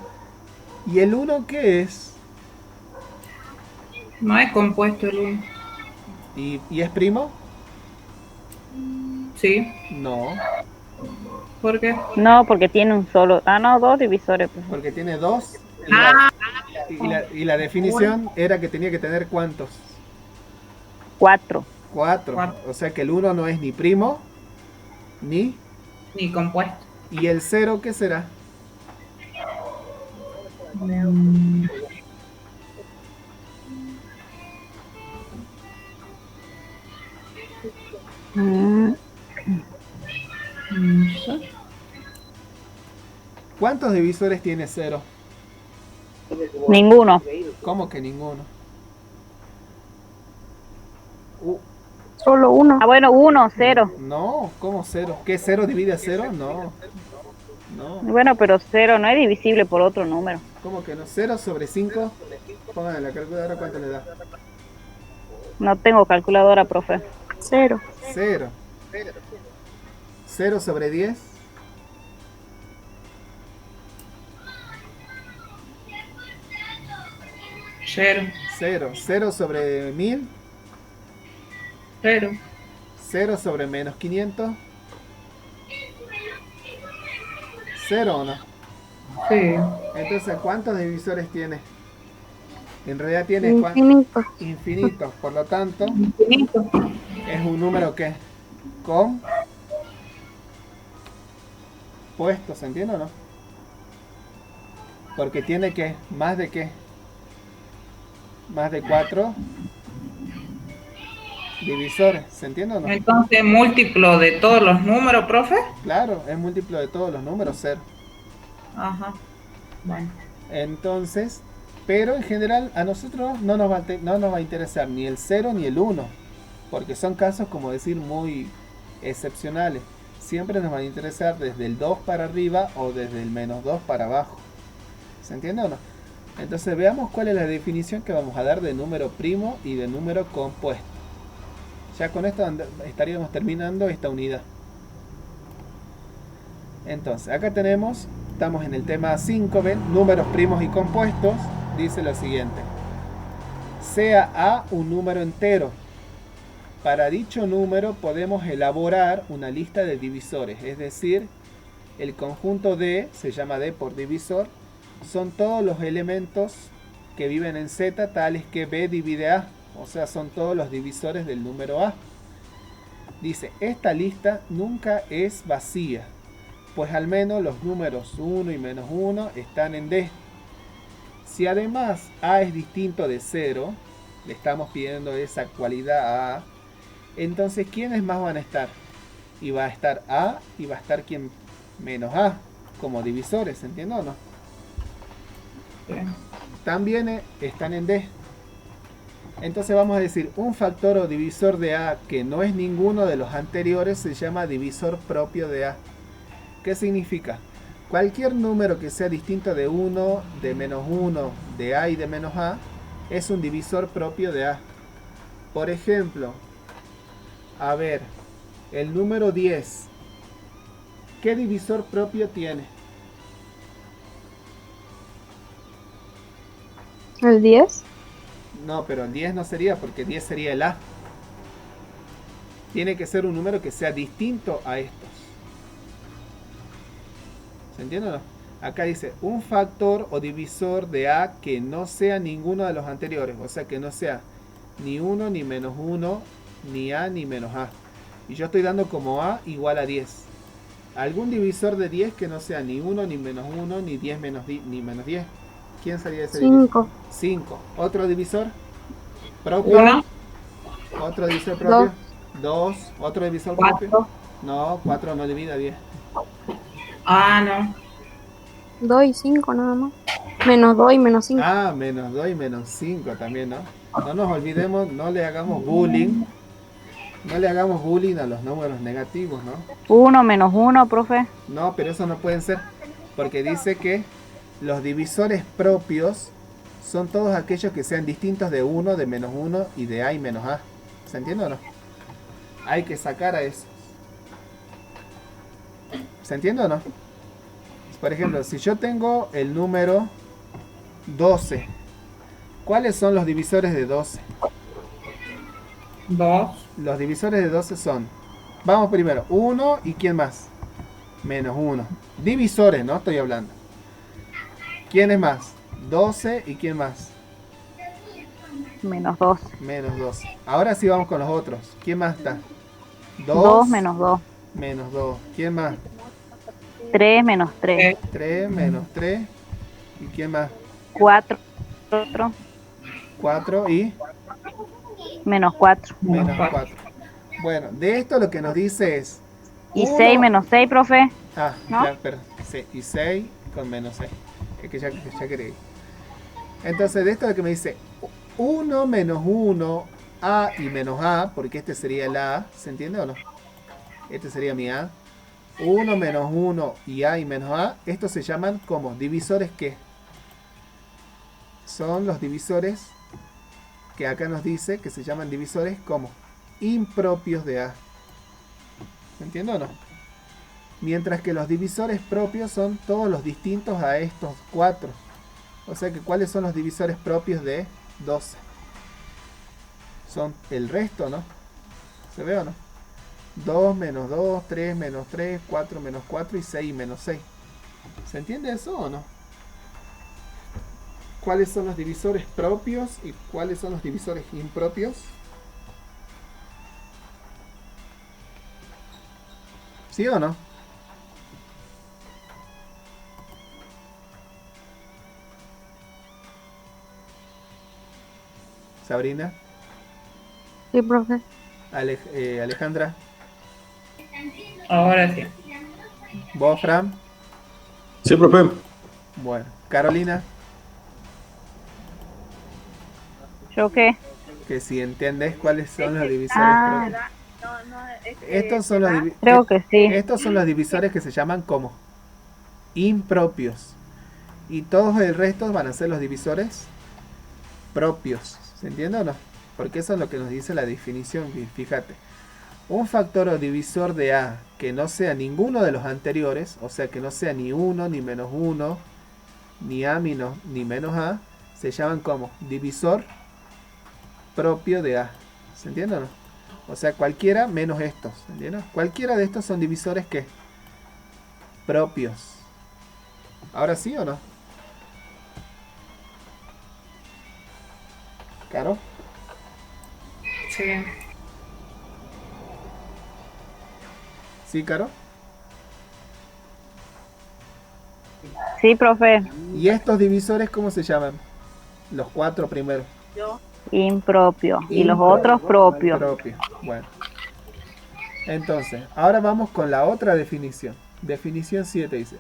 ¿Y el 1 qué es? No es compuesto el 1. ¿Y es primo? Sí. No, ¿Por qué? No, porque tiene un solo. Ah, no, dos divisores. Pues. porque tiene 2. Ah, y la definición era que tenía que tener ¿cuántos? 4. 4. O sea que el 1 no es ni primo, ni... Ni compuesto. ¿Y el 0 qué será? ¿Cuántos divisores tiene 0? Ninguno. ¿Cómo que ninguno? Solo uno. Ah, bueno, 1, 0. No, ¿cómo 0? ¿Qué 0 divide a 0? No. No. Bueno, pero 0 no es divisible por otro número. ¿Cómo que no? 0 sobre 5. Pongan en la calculadora cuánto le da. No tengo calculadora, profe. 0. 0. 0 sobre 10. 0. 0. 0 sobre 1000. 0. 0 sobre menos 500. 0 o no. Sí. Entonces, ¿cuántos divisores tiene? En realidad tiene Infinito. infinitos. Por lo tanto, Infinito. es un número que con puestos, ¿se entiende o no? Porque tiene que más de qué? Más de 4 divisores, ¿se entiende o no? Entonces, múltiplo de todos los números, profe. Claro, es múltiplo de todos los números, 0. Ajá. Bueno. Entonces, pero en general a nosotros no nos va a interesar ni el 0 ni el 1, porque son casos, como decir, muy excepcionales. Siempre nos va a interesar desde el 2 para arriba o desde el menos 2 para abajo. ¿Se entiende o no? Entonces veamos cuál es la definición que vamos a dar de número primo y de número compuesto. Ya con esto estaríamos terminando esta unidad. Entonces, acá estamos en el tema 5, ¿ven? Números primos y compuestos. Dice lo siguiente. Sea A un número entero. Para dicho número podemos elaborar una lista de divisores. Es decir, el conjunto D, se llama D por divisor, son todos los elementos que viven en Z, tales que B divide A. O sea, son todos los divisores del número A. Dice, esta lista nunca es vacía, pues al menos los números 1 y menos 1 están en D. Si además A es distinto de 0, le estamos pidiendo esa cualidad a A, entonces ¿quiénes más van a estar? Y va a estar A y va a estar ¿quién? Menos A, como divisores, ¿entiende o no? Sí. También están en D. Entonces vamos a decir, un factor o divisor de A que no es ninguno de los anteriores se llama divisor propio de A. ¿Qué significa? Cualquier número que sea distinto de 1, de menos 1, de A y de menos A, es un divisor propio de A. Por ejemplo, a ver, el número 10, ¿qué divisor propio tiene? ¿El 10? No, pero el 10 no sería, porque 10 sería el A. Tiene que ser un número que sea distinto a estos. ¿Se entiende o no? Acá dice, un factor o divisor de A que no sea ninguno de los anteriores. O sea, que no sea ni 1, ni menos 1, ni A, ni menos A. Y yo estoy dando como A igual a 10. Algún divisor de 10 que no sea ni 1, ni menos 1, ni 10 ni menos 10. ¿Quién sería ese divisor? 5. 5. ¿Otro divisor propio? 1. ¿Otro divisor propio? 2. ¿Otro divisor propio? 4. No, 4 no divide a 10. Ah, no. 2 y 5 nada más. Menos 2 y menos 5. Ah, menos 2 y menos 5 también, ¿no? No nos olvidemos, no le hagamos bullying. No le hagamos bullying a los números negativos, ¿no? 1 menos 1, profe. No, pero eso no pueden ser. Porque dice que los divisores propios son todos aquellos que sean distintos de 1, de menos 1 y de A y menos A. ¿Se entiende o no? Hay que sacar a eso. ¿Se entiende o no? Por ejemplo, si yo tengo el número 12, ¿cuáles son los divisores de 12? 2. Los divisores de 12 son, vamos primero, 1 y ¿quién más? Menos 1. Divisores, no estoy hablando. ¿Quién es más? 12 y ¿quién más? Menos 2. Menos 12. Ahora sí vamos con los otros. ¿Quién más está? 2 menos 2. Menos 2. ¿Quién más? 3 menos 3. 3 menos 3. ¿Y quién más? 4. 4 y Menos 4. menos 4. Bueno, de esto lo que nos dice es... Y 1 6 menos 6, profe. Ah, ¿no? ya, perdón. Sí, y 6 con menos 6. Es que ya creí. Entonces, de esto lo que me dice 1 menos 1, A y menos A, porque este sería el A, ¿se entiende o no? Este sería mi A. 1 menos 1 y A y menos A, estos se llaman como divisores que son los divisores que acá nos dice que se llaman divisores como impropios de A. ¿Se entiende o no? Mientras que los divisores propios son todos los distintos a estos 4. O sea que ¿cuáles son los divisores propios de 12? Son el resto, ¿no? ¿Se ve o no? 2 menos 2, 3 menos 3, 4 menos 4 y 6 menos 6. ¿Se entiende eso o no? ¿Cuáles son los divisores propios y cuáles son los divisores impropios? ¿Sí o no? Sabrina, Sí, profe. Alejandra, Ahora sí. vos, Fran, Sí, profe. bueno, Carolina, ¿Yo qué? que si entiendes cuáles son los divisores Ah, propios. Estos son los creo que sí. estos son los divisores que se llaman como impropios. Y todos el resto van a ser los divisores propios. ¿Se entiende o no? Porque eso es lo que nos dice la definición. Fíjate. Un factor o divisor de A que no sea ninguno de los anteriores, o sea que no sea ni 1, ni menos 1, ni A ni menos A, se llaman como divisor propio de A. ¿Se entiende o no? O sea, cualquiera menos estos. ¿Se entiende? Cualquiera de estos son divisores que propios. ¿Ahora sí o no? ¿Caro? Sí. ¿Sí, Caro? Sí, profe. ¿Y estos divisores cómo se llaman? Los 4 primeros. Impropio. Y los Impropio. otros propios. Propio. Bueno. Entonces, ahora vamos con la otra definición. Definición 7 dice.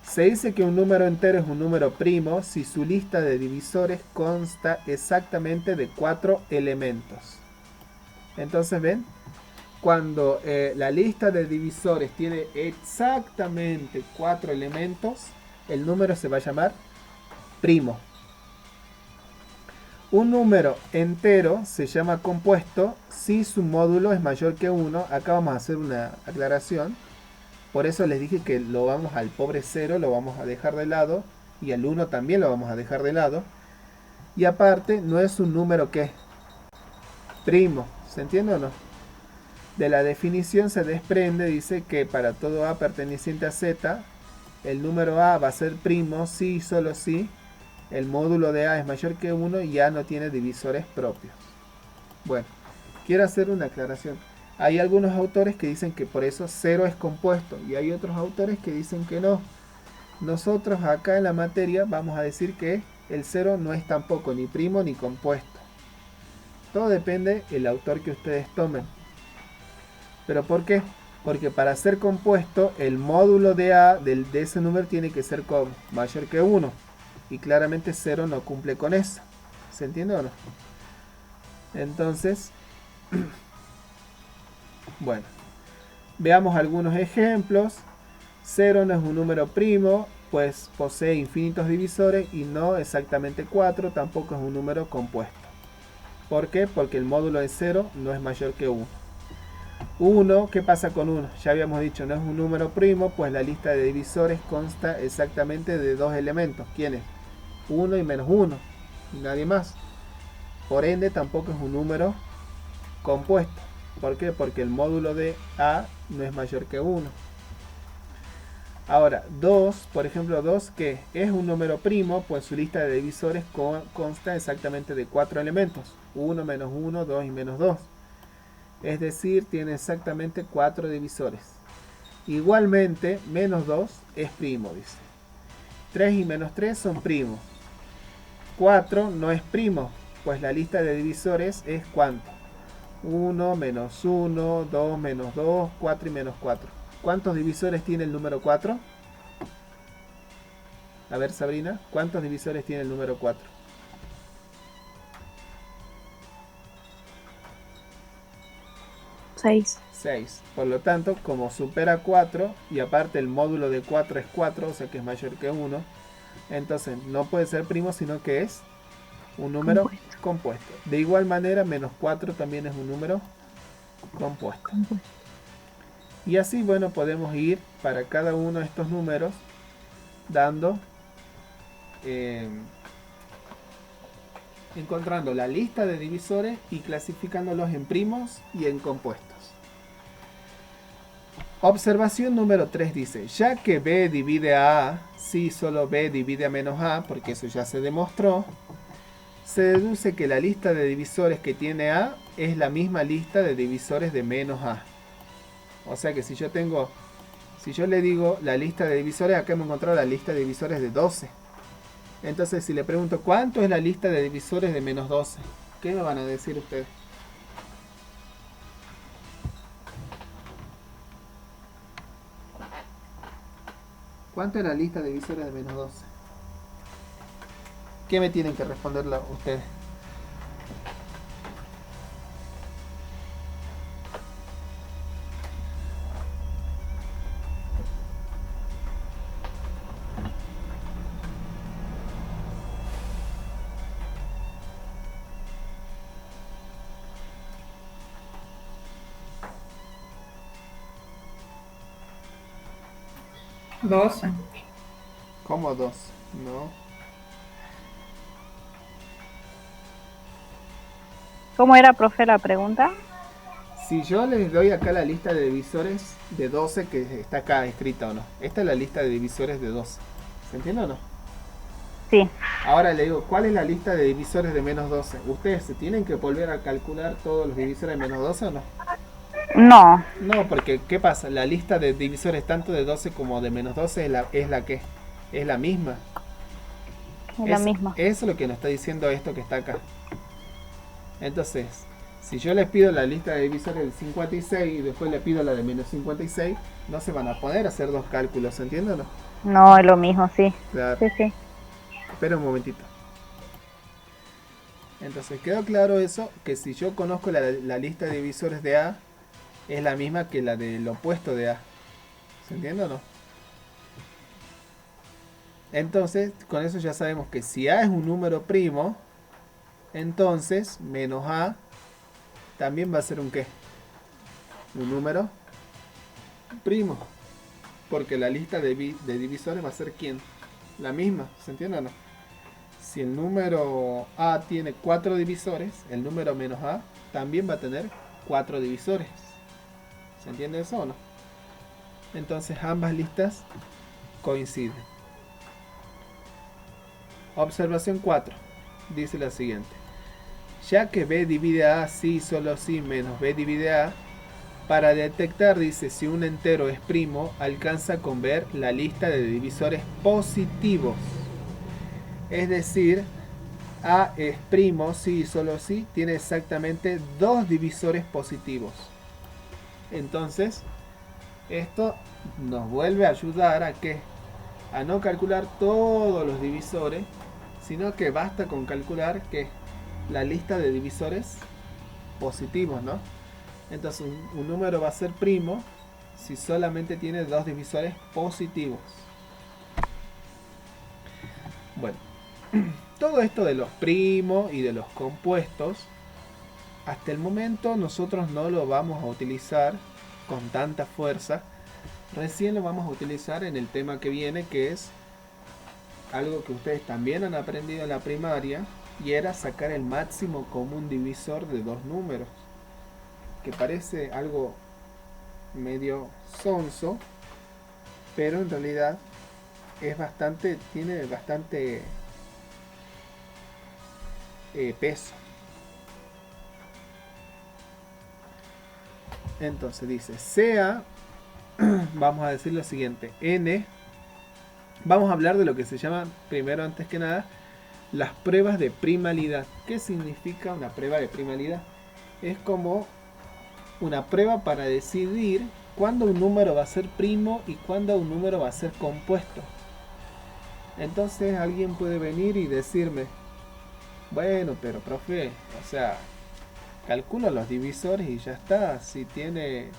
Se dice que un número entero es un número primo si su lista de divisores consta exactamente de 4 elementos. Entonces, ¿ven? Cuando la lista de divisores tiene exactamente 4 elementos, el número se va a llamar primo. Un número entero se llama compuesto si su módulo es mayor que 1. Acá vamos a hacer una aclaración. Por eso les dije que lo vamos al pobre 0, lo vamos a dejar de lado. Y al 1 también lo vamos a dejar de lado. Y aparte, no es un número que primo. ¿Se entiende o no? De la definición se desprende, dice que para todo A perteneciente a Z, el número A va a ser primo si y solo si el módulo de A es mayor que 1 y A no tiene divisores propios. Bueno, quiero hacer una aclaración. Hay algunos autores que dicen que por eso 0 es compuesto y hay otros autores que dicen que no. Nosotros acá en la materia vamos a decir que el 0 no es tampoco ni primo ni compuesto. Todo depende del autor que ustedes tomen. ¿Pero por qué? Porque para ser compuesto el módulo de A de ese número tiene que ser como mayor que 1. Y claramente 0 no cumple con eso. ¿Se entiende o no? Entonces, bueno, veamos algunos ejemplos. 0 no es un número primo, pues posee infinitos divisores y no exactamente 4, tampoco es un número compuesto. ¿Por qué? Porque el módulo de 0 no es mayor que 1. 1, ¿qué pasa con 1? Ya habíamos dicho, no es un número primo, pues la lista de divisores consta exactamente de 2 elementos. ¿Quiénes? 1 y menos 1, y nadie más. Por ende, tampoco es un número compuesto. ¿Por qué? Porque el módulo de A no es mayor que 1. Ahora, 2, por ejemplo, 2 que es un número primo, pues su lista de divisores consta exactamente de 4 elementos. 1, menos 1, 2 y menos 2. Es decir, tiene exactamente 4 divisores. Igualmente, menos 2 es primo, dice. 3 y menos 3 son primos. 4 no es primo, pues la lista de divisores es ¿cuánto? 1, menos 1, 2, menos 2, 4 y menos 4. ¿Cuántos divisores tiene el número 4? A ver, Sabrina, ¿cuántos divisores tiene el número 4? 6. 6. Por lo tanto, como supera 4 y aparte el módulo de 4 es 4, o sea que es mayor que 1, entonces no puede ser primo, sino que es un número compuesto. De igual manera, menos 4 también es un número compuesto. Y así, bueno, podemos ir para cada uno de estos números dando, encontrando la lista de divisores y clasificándolos en primos y en compuestos. Observación número 3 dice, ya que B divide a A, si solo B divide a menos A, porque eso ya se demostró, se deduce que la lista de divisores que tiene A es la misma lista de divisores de menos A. O sea que si yo le digo la lista de divisores, acá hemos encontrado la lista de divisores de 12. Entonces si le pregunto ¿cuánto es la lista de divisores de menos 12? ¿Qué me van a decir ustedes? ¿Cuánto es la lista de divisores de menos 12? ¿Qué me tienen que responder ustedes? Doce. ¿Cómo 2? No. ¿Cómo era, profe, la pregunta? Si yo les doy acá la lista de divisores de 12 que está acá escrita o no. Esta es la lista de divisores de 12. ¿Se entiende o no? Sí. Ahora le digo, ¿cuál es la lista de divisores de menos 12? ¿Ustedes se tienen que volver a calcular todos los divisores de menos 12 o no? No. No, porque ¿qué pasa? La lista de divisores tanto de 12 como de menos 12 es la que es la misma. Es la misma. Eso es lo que nos está diciendo esto que está acá. Entonces, si yo les pido la lista de divisores del 56 y después le pido la de menos 56, no se van a poder hacer dos cálculos, ¿entienden o no? No, es lo mismo, sí. Claro. Sí, sí. Espera un momentito. Entonces, quedó claro eso, que si yo conozco la lista de divisores de A, es la misma que la del opuesto de A. ¿Se entiende o no? Entonces, con eso ya sabemos que si A es un número primo, entonces menos A también va a ser un ¿qué? Un número primo. Porque la lista de divisores va a ser ¿quién? La misma, ¿se entiende o no? Si el número A tiene 4 divisores, el número menos A también va a tener 4 divisores. ¿Se entiende eso o no? Entonces ambas listas coinciden. Observación 4. Dice la siguiente. Ya que B divide a A sí, solo sí, menos B divide a A, para detectar, dice, si un entero es primo, alcanza con ver la lista de divisores positivos. Es decir, A es primo, sí, solo sí, tiene exactamente 2 divisores positivos. Entonces, esto nos vuelve a ayudar a ¿qué? A no calcular todos los divisores, sino que basta con calcular que la lista de divisores positivos, ¿no? Entonces un número va a ser primo si solamente tiene 2 divisores positivos. Bueno, todo esto de los primos y de los compuestos, hasta el momento nosotros no lo vamos a utilizar con tanta fuerza. Recién lo vamos a utilizar en el tema que viene, que es algo que ustedes también han aprendido en la primaria, y era sacar el máximo común divisor de dos números, que parece algo medio sonso, pero en realidad tiene bastante peso. Entonces dice, sea, vamos a decir lo siguiente, n, vamos a hablar de lo que se llama, primero antes que nada, las pruebas de primalidad. ¿Qué significa una prueba de primalidad? Es como una prueba para decidir cuándo un número va a ser primo y cuándo un número va a ser compuesto. Entonces alguien puede venir y decirme, bueno, pero profe, o sea, calculo los divisores y ya está. Si tiene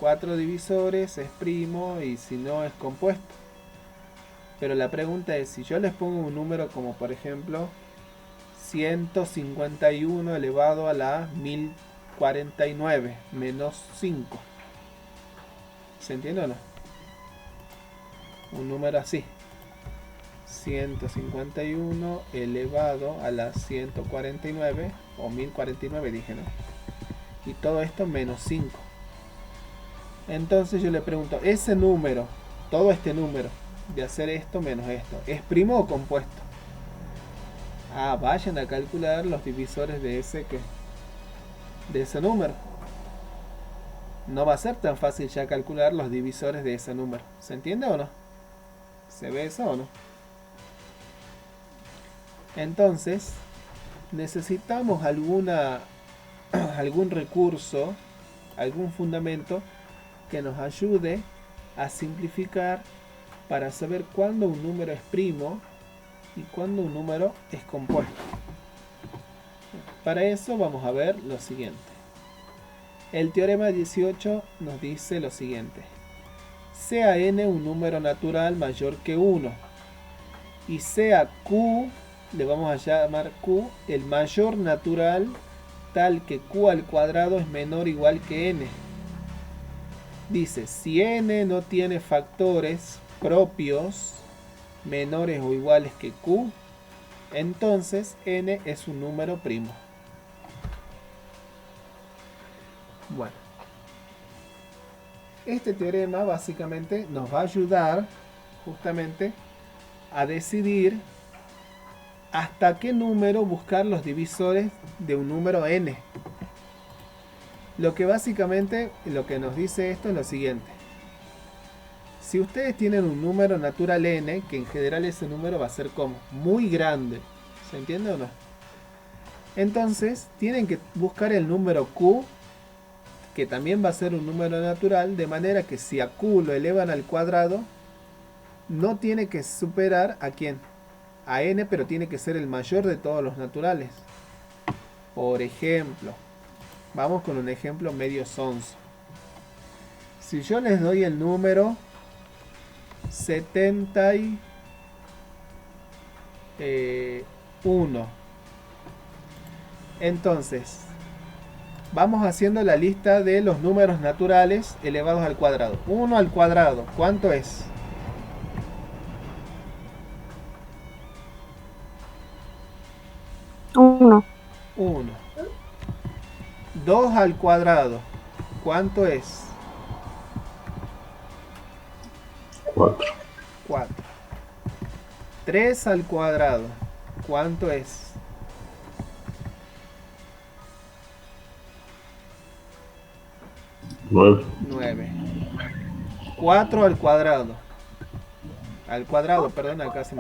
4 divisores es primo y si no es compuesto. Pero la pregunta es, si yo les pongo un número como por ejemplo 151 elevado a la 1049 menos 5, ¿se entiende o no? Un número así, 151 elevado a la 149 o 1049 dije, ¿no? Y todo esto menos 5. Entonces yo le pregunto, ese número, todo este número de hacer esto menos esto, ¿es primo o compuesto? Ah, vayan a calcular los divisores de ese número. No va a ser tan fácil ya calcular los divisores de ese número. ¿Se entiende o no? ¿Se ve eso o no? Entonces, necesitamos algún recurso, algún fundamento que nos ayude a simplificar para saber cuándo un número es primo y cuándo un número es compuesto. Para eso vamos a ver lo siguiente. El teorema 18 nos dice lo siguiente. Sea n un número natural mayor que 1 y sea q, le vamos a llamar q, el mayor natural tal que q al cuadrado es menor o igual que n. Dice, si n no tiene factores propios menores o iguales que q, entonces n es un número primo. Bueno, este teorema básicamente nos va a ayudar justamente a decidir hasta qué número buscar los divisores de un número n. Lo que básicamente lo que nos dice esto es lo siguiente. Si ustedes tienen un número natural n, que en general ese número va a ser como muy grande, ¿se entiende o no? Entonces tienen que buscar el número q, que también va a ser un número natural, de manera que si a q lo elevan al cuadrado, no tiene que superar a quién, a n, pero tiene que ser el mayor de todos los naturales. Por ejemplo, vamos con un ejemplo medio sonso. Si yo les doy el número 71, entonces vamos haciendo la lista de los números naturales elevados al cuadrado. 1 al cuadrado, ¿cuánto es? 1. 1. 2 al cuadrado, ¿cuánto es? 4. 4. 3 al cuadrado, ¿cuánto es? 9. 9. 4 al cuadrado. Perdón, acá se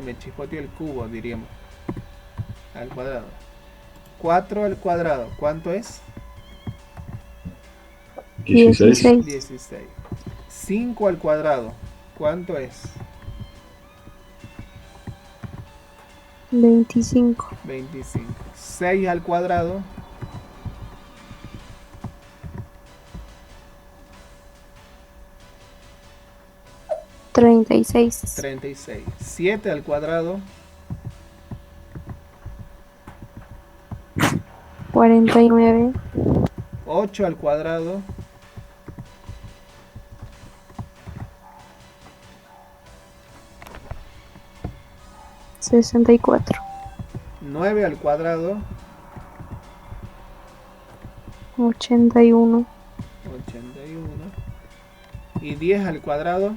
me chispoteó el cubo, diríamos. Al cuadrado. 4 al cuadrado, ¿cuánto es? 16. 16. 5 al cuadrado, ¿cuánto es? 25. 25. 6 al cuadrado. 36. 36. 7 al cuadrado. 49. 8 al cuadrado. 64. 9 al cuadrado. 81. 81. Y 10 al cuadrado.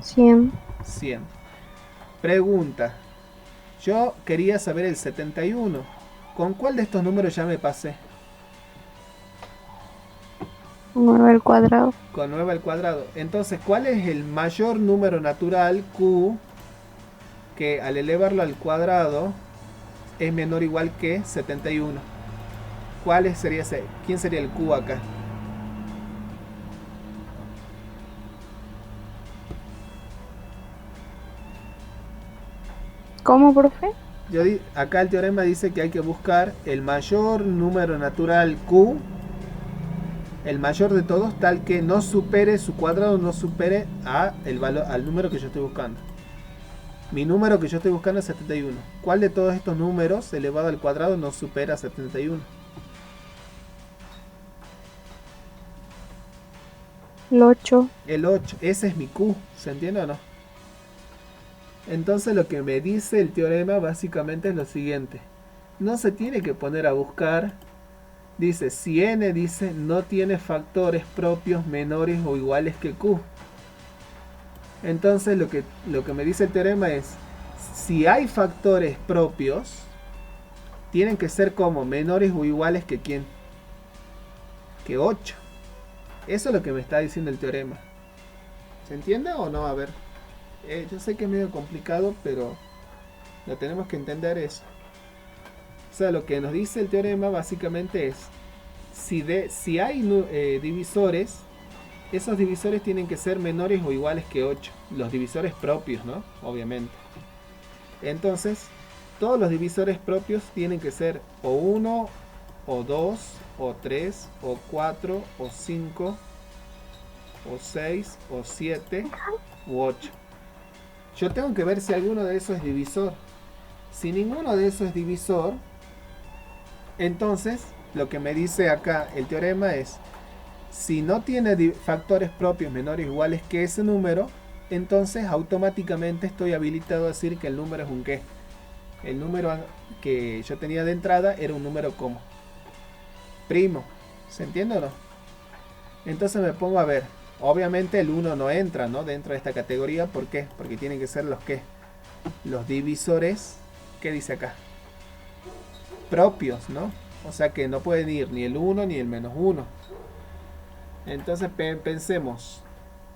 100. 100. Pregunta. Yo quería saber el 71. ¿Con cuál de estos números ya me pasé? 9 al cuadrado. Con 9 al cuadrado. Entonces, ¿cuál es el mayor número natural Q que al elevarlo al cuadrado es menor o igual que 71? ¿Cuál sería ese? ¿Quién sería el Q acá? ¿Cómo, profe? Acá el teorema dice que hay que buscar el mayor número natural Q, el mayor de todos, tal que no supere su cuadrado, no supere al número que yo estoy buscando. Mi número que yo estoy buscando es 71. ¿Cuál de todos estos números elevado al cuadrado no supera 71? El 8. El 8, ese es mi Q, ¿se entiende o no? Entonces lo que me dice el teorema básicamente es lo siguiente. No se tiene que poner a buscar. Dice, si n dice no tiene factores propios menores o iguales que Q. Entonces lo que me dice el teorema es, si hay factores propios, tienen que ser como menores o iguales que ¿quién? Que 8. Eso es lo que me está diciendo el teorema. ¿Se entiende o no? A ver. Yo sé que es medio complicado, pero lo tenemos que entender eso. O sea, lo que nos dice el teorema básicamente es, si hay divisores, esos divisores tienen que ser menores o iguales que 8. Los divisores propios, ¿no? Obviamente. Entonces, todos los divisores propios tienen que ser o 1, o 2, o 3, o 4, o 5, o 6, o 7, u 8. Yo tengo que ver si alguno de esos es divisor. Si ninguno de esos es divisor, entonces lo que me dice acá el teorema es, si no tiene factores propios menores o iguales que ese número, entonces automáticamente estoy habilitado a decir que el número es un qué. El número que yo tenía de entrada era un número como primo. ¿Se entiende o no? Entonces me pongo a ver. Obviamente el 1 no entra, ¿no? Dentro de esta categoría. ¿Por qué? Porque tienen que ser los ¿qué? Los divisores. ¿Qué dice acá? Propios, ¿no? O sea que no pueden ir ni el 1 ni el menos 1. Entonces pensemos.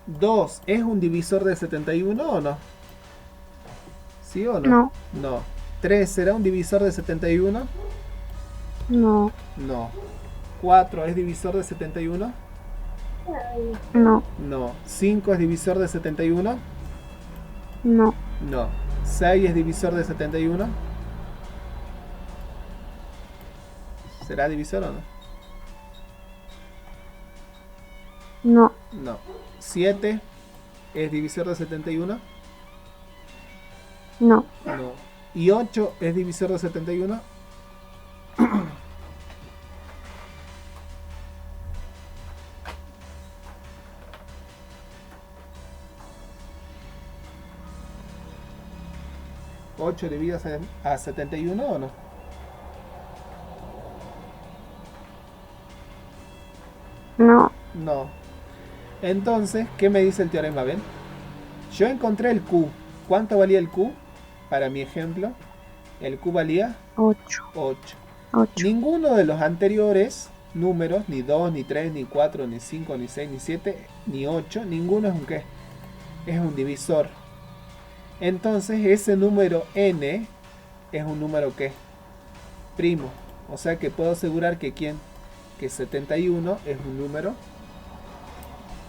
2 ¿es un divisor de 71 o no? ¿Sí o no? No. No. 3 ¿será un divisor de 71? No. No. 4 ¿es divisor de 71? No. No. 5 ¿es divisor de 71? No. No. 6 ¿es divisor de 71? ¿Será divisor o no? No. No. 7 ¿es divisor de 71? No. No. ¿Y 8 es divisor de 71? ¿8 dividido a 71 o no? No. No. Entonces, ¿qué me dice el teorema? ¿Ven? Yo encontré el Q. ¿Cuánto valía el Q? Para mi ejemplo, el Q valía 8. 8. 8. Ninguno de los anteriores números, ni 2, ni 3, ni 4, ni 5, ni 6, ni 7, ni 8, ninguno es un ¿qué? Es un divisor. Entonces ese número n es un número ¿qué? Primo. O sea que puedo asegurar que ¿quién? Que 71 es un número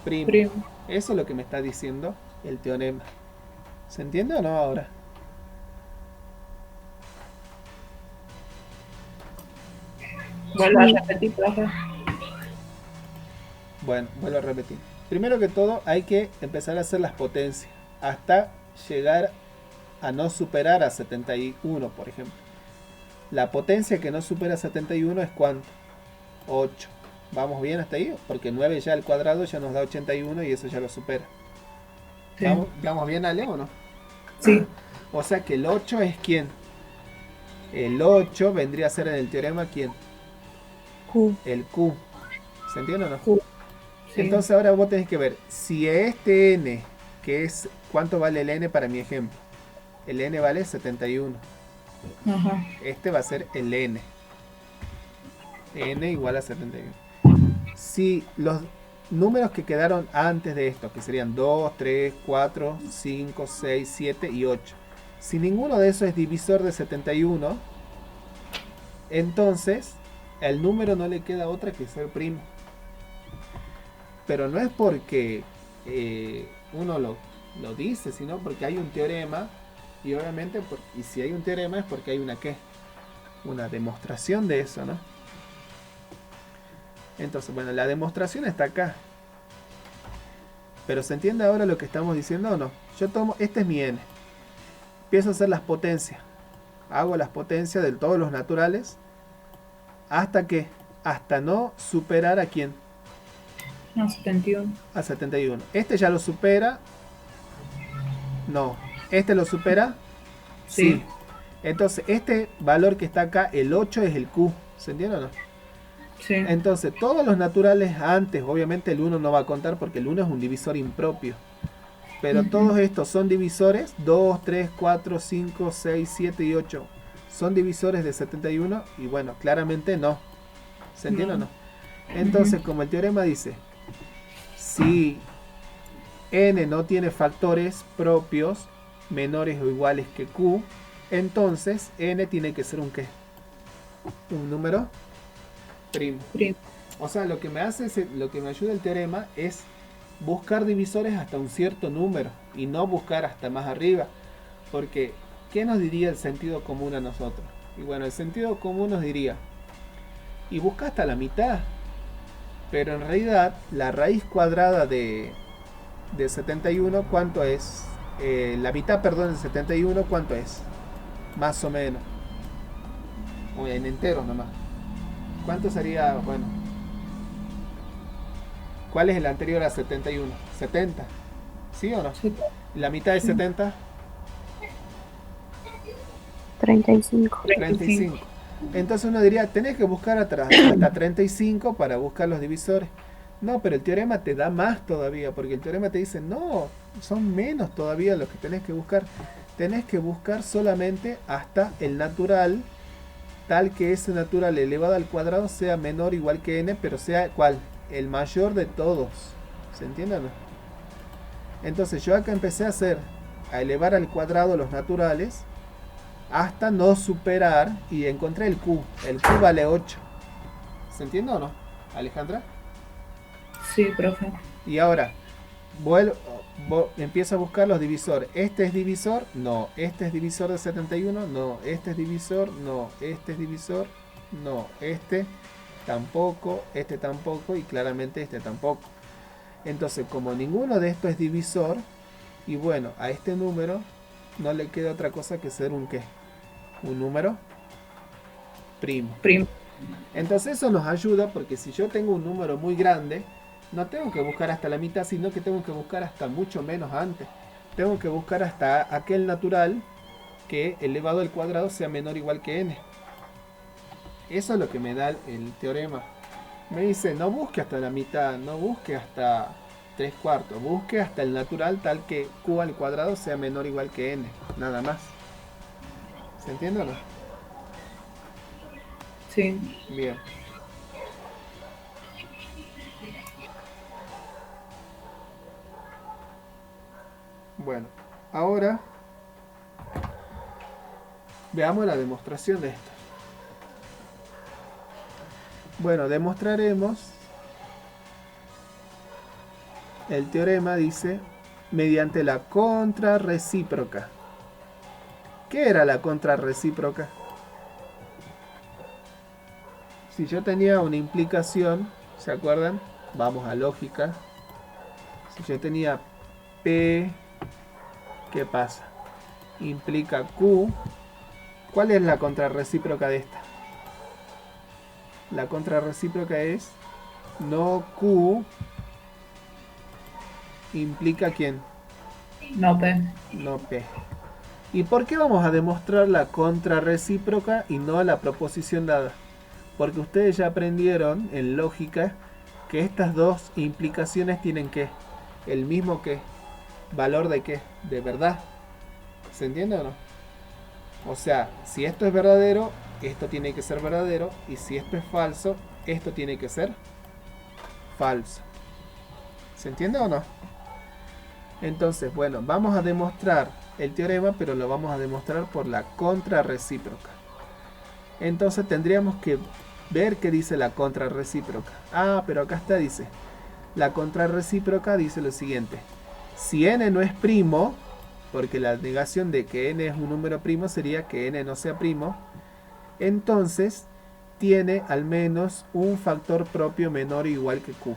primo. Eso es lo que me está diciendo el teorema. ¿Se entiende o no ahora? Vuelvo a repetir, profe. Bueno, vuelvo a repetir. Primero que todo hay que empezar a hacer las potencias hasta llegar a no superar a 71, por ejemplo. La potencia que no supera 71 es ¿cuánto? 8. ¿Vamos bien hasta ahí? Porque 9 ya al cuadrado ya nos da 81 y eso ya lo supera. Sí. ¿Vamos bien, Ale, o no? Sí. O sea que el 8 es ¿quién? El 8 vendría a ser en el teorema ¿quién? Q. el Q. ¿Se entiende o no? Q. Sí. Entonces ahora vos tenés que ver si este n, que es cuánto vale el n para mi ejemplo. El n vale 71. Ajá. Este va a ser el n. N igual a 71. Si los números que quedaron antes de esto, que serían 2, 3, 4, 5, 6, 7 y 8. Si ninguno de esos es divisor de 71, entonces al número no le queda otra que ser primo. Pero no es porque uno lo dice, sino porque hay un teorema. Y obviamente, y si hay un teorema es porque hay una ¿qué? Una demostración de eso, ¿no? Entonces, bueno, la demostración está acá. Pero ¿se entiende ahora lo que estamos diciendo o no? Yo tomo, este es mi n. Empiezo a hacer las potencias. Hago las potencias de todos los naturales. ¿Hasta qué? Hasta no superar a quién. No, 71. A 71. Este ya lo supera. No. ¿Este lo supera? Sí. Entonces, este valor que está acá, el 8 es el Q. ¿Se entiende o no? Sí. Entonces, todos los naturales antes, obviamente el 1 no va a contar porque el 1 es un divisor impropio. Pero todos estos son divisores, 2, 3, 4, 5, 6, 7 y 8. Son divisores de 71 y bueno, claramente no. ¿Se entiende o no? Entonces, como el teorema dice, si n no tiene factores propios menores o iguales que q, entonces n tiene que ser un ¿qué? Un número primo. O sea, lo que me hace, lo que me ayuda el teorema es buscar divisores hasta un cierto número y no buscar hasta más arriba. Porque, ¿qué nos diría el sentido común a nosotros? Y bueno, el sentido común nos diría, y busca hasta la mitad. Pero en realidad, la raíz cuadrada de 71, ¿cuánto es? La mitad, perdón, de 71, ¿cuánto es? Más o menos. O en enteros nomás. ¿Cuánto sería? Bueno. ¿Cuál es el anterior a 71? 70. ¿Sí o no? Sí. ¿La mitad de 70? 35. 35. Entonces uno diría, tenés que buscar hasta 35 para buscar los divisores. No, pero el teorema te da más todavía, porque el teorema te dice, no, son menos todavía los que tenés que buscar. Tenés que buscar solamente hasta el natural, tal que ese natural elevado al cuadrado sea menor o igual que n, pero sea ¿cuál? El mayor de todos. ¿Se entiende o no? Entonces yo acá empecé a elevar al cuadrado los naturales hasta no superar y encontré el q. El q vale 8. ¿Se entiende o no, Alejandra? Sí, profe. Y ahora empiezo a buscar los divisores. ¿Este es divisor? No. ¿Este es divisor de 71? No. ¿Este es divisor? No. ¿Este es divisor? No. Este tampoco. Este tampoco. Y claramente este tampoco. Entonces, como ninguno de estos es divisor, y bueno, a este número no le queda otra cosa que ser un ¿qué? Un número primo. Entonces eso nos ayuda porque si yo tengo un número muy grande, no tengo que buscar hasta la mitad, sino que tengo que buscar hasta mucho menos antes. Tengo que buscar hasta aquel natural que elevado al cuadrado sea menor o igual que n. Eso es lo que me da el teorema. Me dice, no busque hasta la mitad, no busque hasta 3/4, busque hasta el natural tal que q al cuadrado sea menor o igual que n, nada más. ¿Se entiende o no? Sí. Bien. Bueno, ahora veamos la demostración de esto. Bueno, demostraremos el teorema, dice, mediante la contrarrecíproca. ¿Qué era la contrarrecíproca? Si yo tenía una implicación, ¿se acuerdan? Vamos a lógica. Si yo tenía P, ¿qué pasa? Implica Q. ¿Cuál es la contrarrecíproca de esta? La contrarrecíproca es no Q implica ¿quién? No, P. No P. ¿Y por qué vamos a demostrar la contrarrecíproca y no la proposición dada? Porque ustedes ya aprendieron en lógica que estas dos implicaciones tienen que el mismo que valor de qué, de verdad. ¿Se entiende o no? O sea, si esto es verdadero, esto tiene que ser verdadero, y si esto es falso, esto tiene que ser falso. ¿Se entiende o no? Entonces, bueno, vamos a demostrar el teorema, pero lo vamos a demostrar por la contrarrecíproca. Entonces tendríamos que ver qué dice la contrarrecíproca. Ah, pero acá está, dice. La contrarrecíproca dice lo siguiente. Si n no es primo, porque la negación de que n es un número primo sería que n no sea primo, entonces tiene al menos un factor propio menor o igual que q.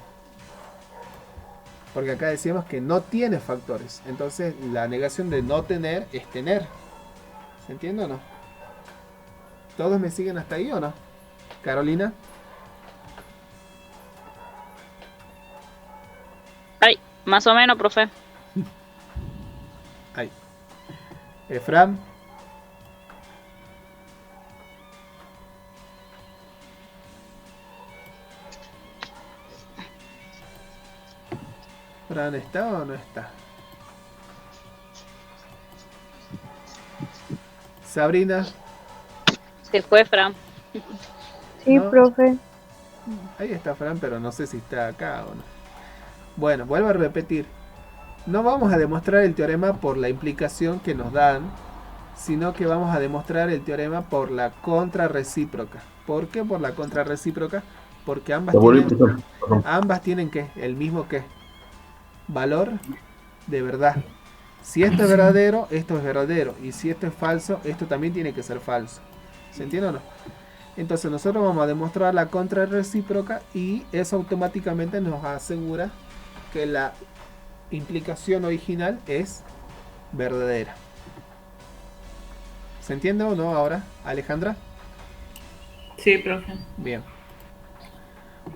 Porque acá decíamos que no tiene factores. Entonces la negación de no tener es tener. ¿Se entiende o no? ¿Todos me siguen hasta ahí o no? Carolina. Ay, más o menos, profe. Ahí. Efram. ¿Fran está o no está? Sabrina. Se fue, Fran. Sí, ¿No? profe. Ahí está Fran, pero no sé si está acá o no. Bueno, vuelvo a repetir. No vamos a demostrar el teorema por la implicación que nos dan, sino que vamos a demostrar el teorema por la contrarrecíproca. ¿Por qué por la contrarrecíproca? Porque ambas tienen ¿qué? El mismo ¿qué? Valor de verdad. Si esto es verdadero, esto es verdadero. Y si esto es falso, esto también tiene que ser falso. ¿Se entiende o no? Entonces nosotros vamos a demostrar la contrarrecíproca y eso automáticamente nos asegura que la implicación original es verdadera. ¿Se entiende o no ahora, Alejandra? Sí, profe. Bien.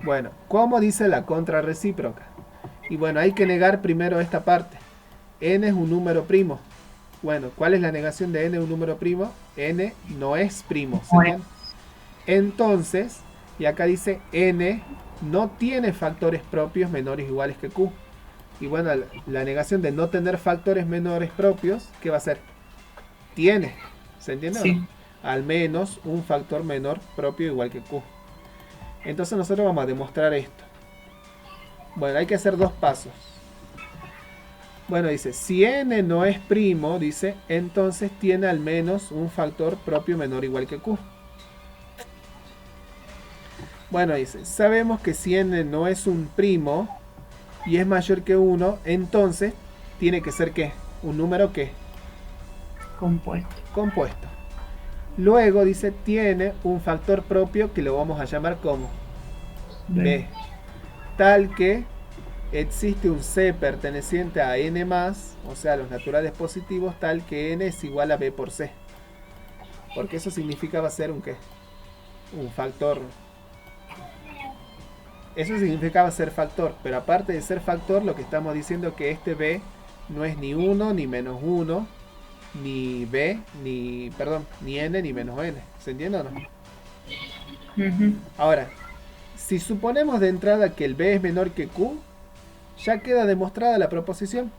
Bueno, ¿cómo dice la contrarrecíproca? Y bueno, hay que negar primero esta parte. N es un número primo. Bueno, ¿cuál es la negación de n un número primo? N no es primo. ¿Se entiende? Entonces, y acá dice n no tiene factores propios menores o iguales que q. Y bueno, la negación de no tener factores menores propios, ¿qué va a ser? Tiene. ¿Se entiende? Sí. ¿No? Al menos un factor menor propio igual que q. Entonces nosotros vamos a demostrar esto. Bueno, hay que hacer dos pasos. Bueno, dice, si n no es primo, dice, entonces tiene al menos un factor propio menor o igual que q. Bueno, dice, sabemos que si n no es un primo y es mayor que 1, entonces tiene que ser ¿qué? Un número ¿qué? Compuesto. Compuesto. Luego dice, tiene un factor propio que lo vamos a llamar como B. Tal que existe un C perteneciente a n más, o sea, los naturales positivos, tal que n es igual a B por C. Porque eso significa va a ser un ¿qué? Un factor. Eso significaba ser factor, pero aparte de ser factor, lo que estamos diciendo es que este B no es ni 1, ni menos 1, ni B, ni, perdón, ni N, ni menos N. ¿Se entiende o no? Ahora, si suponemos de entrada que el B es menor que Q, ya queda demostrada la proposición.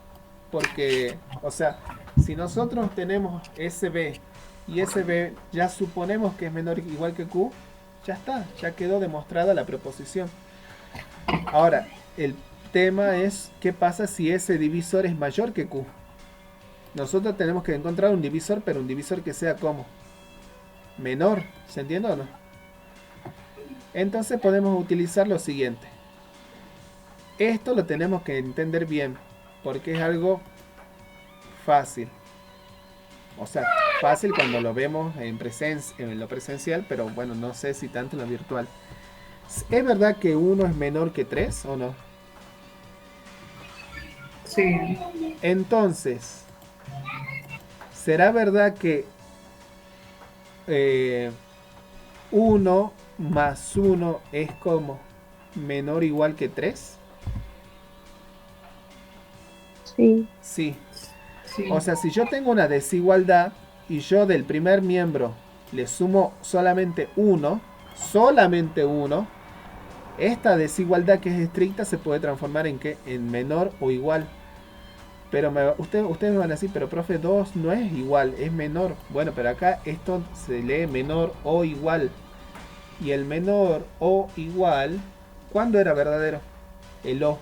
Porque, o sea, si nosotros tenemos ese B y ese B ya suponemos que es menor o igual que Q, ya está, ya quedó demostrada la proposición. Ahora, el tema es qué pasa si ese divisor es mayor que Q. Nosotros tenemos que encontrar un divisor, pero un divisor que sea como menor, ¿se entiende o no? Entonces podemos utilizar lo siguiente. Esto lo tenemos que entender bien, porque es algo fácil. O sea, fácil cuando lo vemos en lo presencial, pero bueno, no sé si tanto en lo virtual. ¿Es verdad que 1 es menor que 3 o no? Sí. Entonces, ¿será verdad que 1 más 1 es como menor o igual que 3? Sí. Sí. Sí. O sea, si yo tengo una desigualdad y yo del primer miembro le sumo solamente 1, solamente 1, esta desigualdad que es estricta se puede transformar en ¿qué? En menor o igual. Pero ustedes me van a decir, pero profe, 2 no es igual, es menor. Bueno, pero acá esto se lee menor o igual. Y el menor o igual, ¿cuándo era verdadero? El o,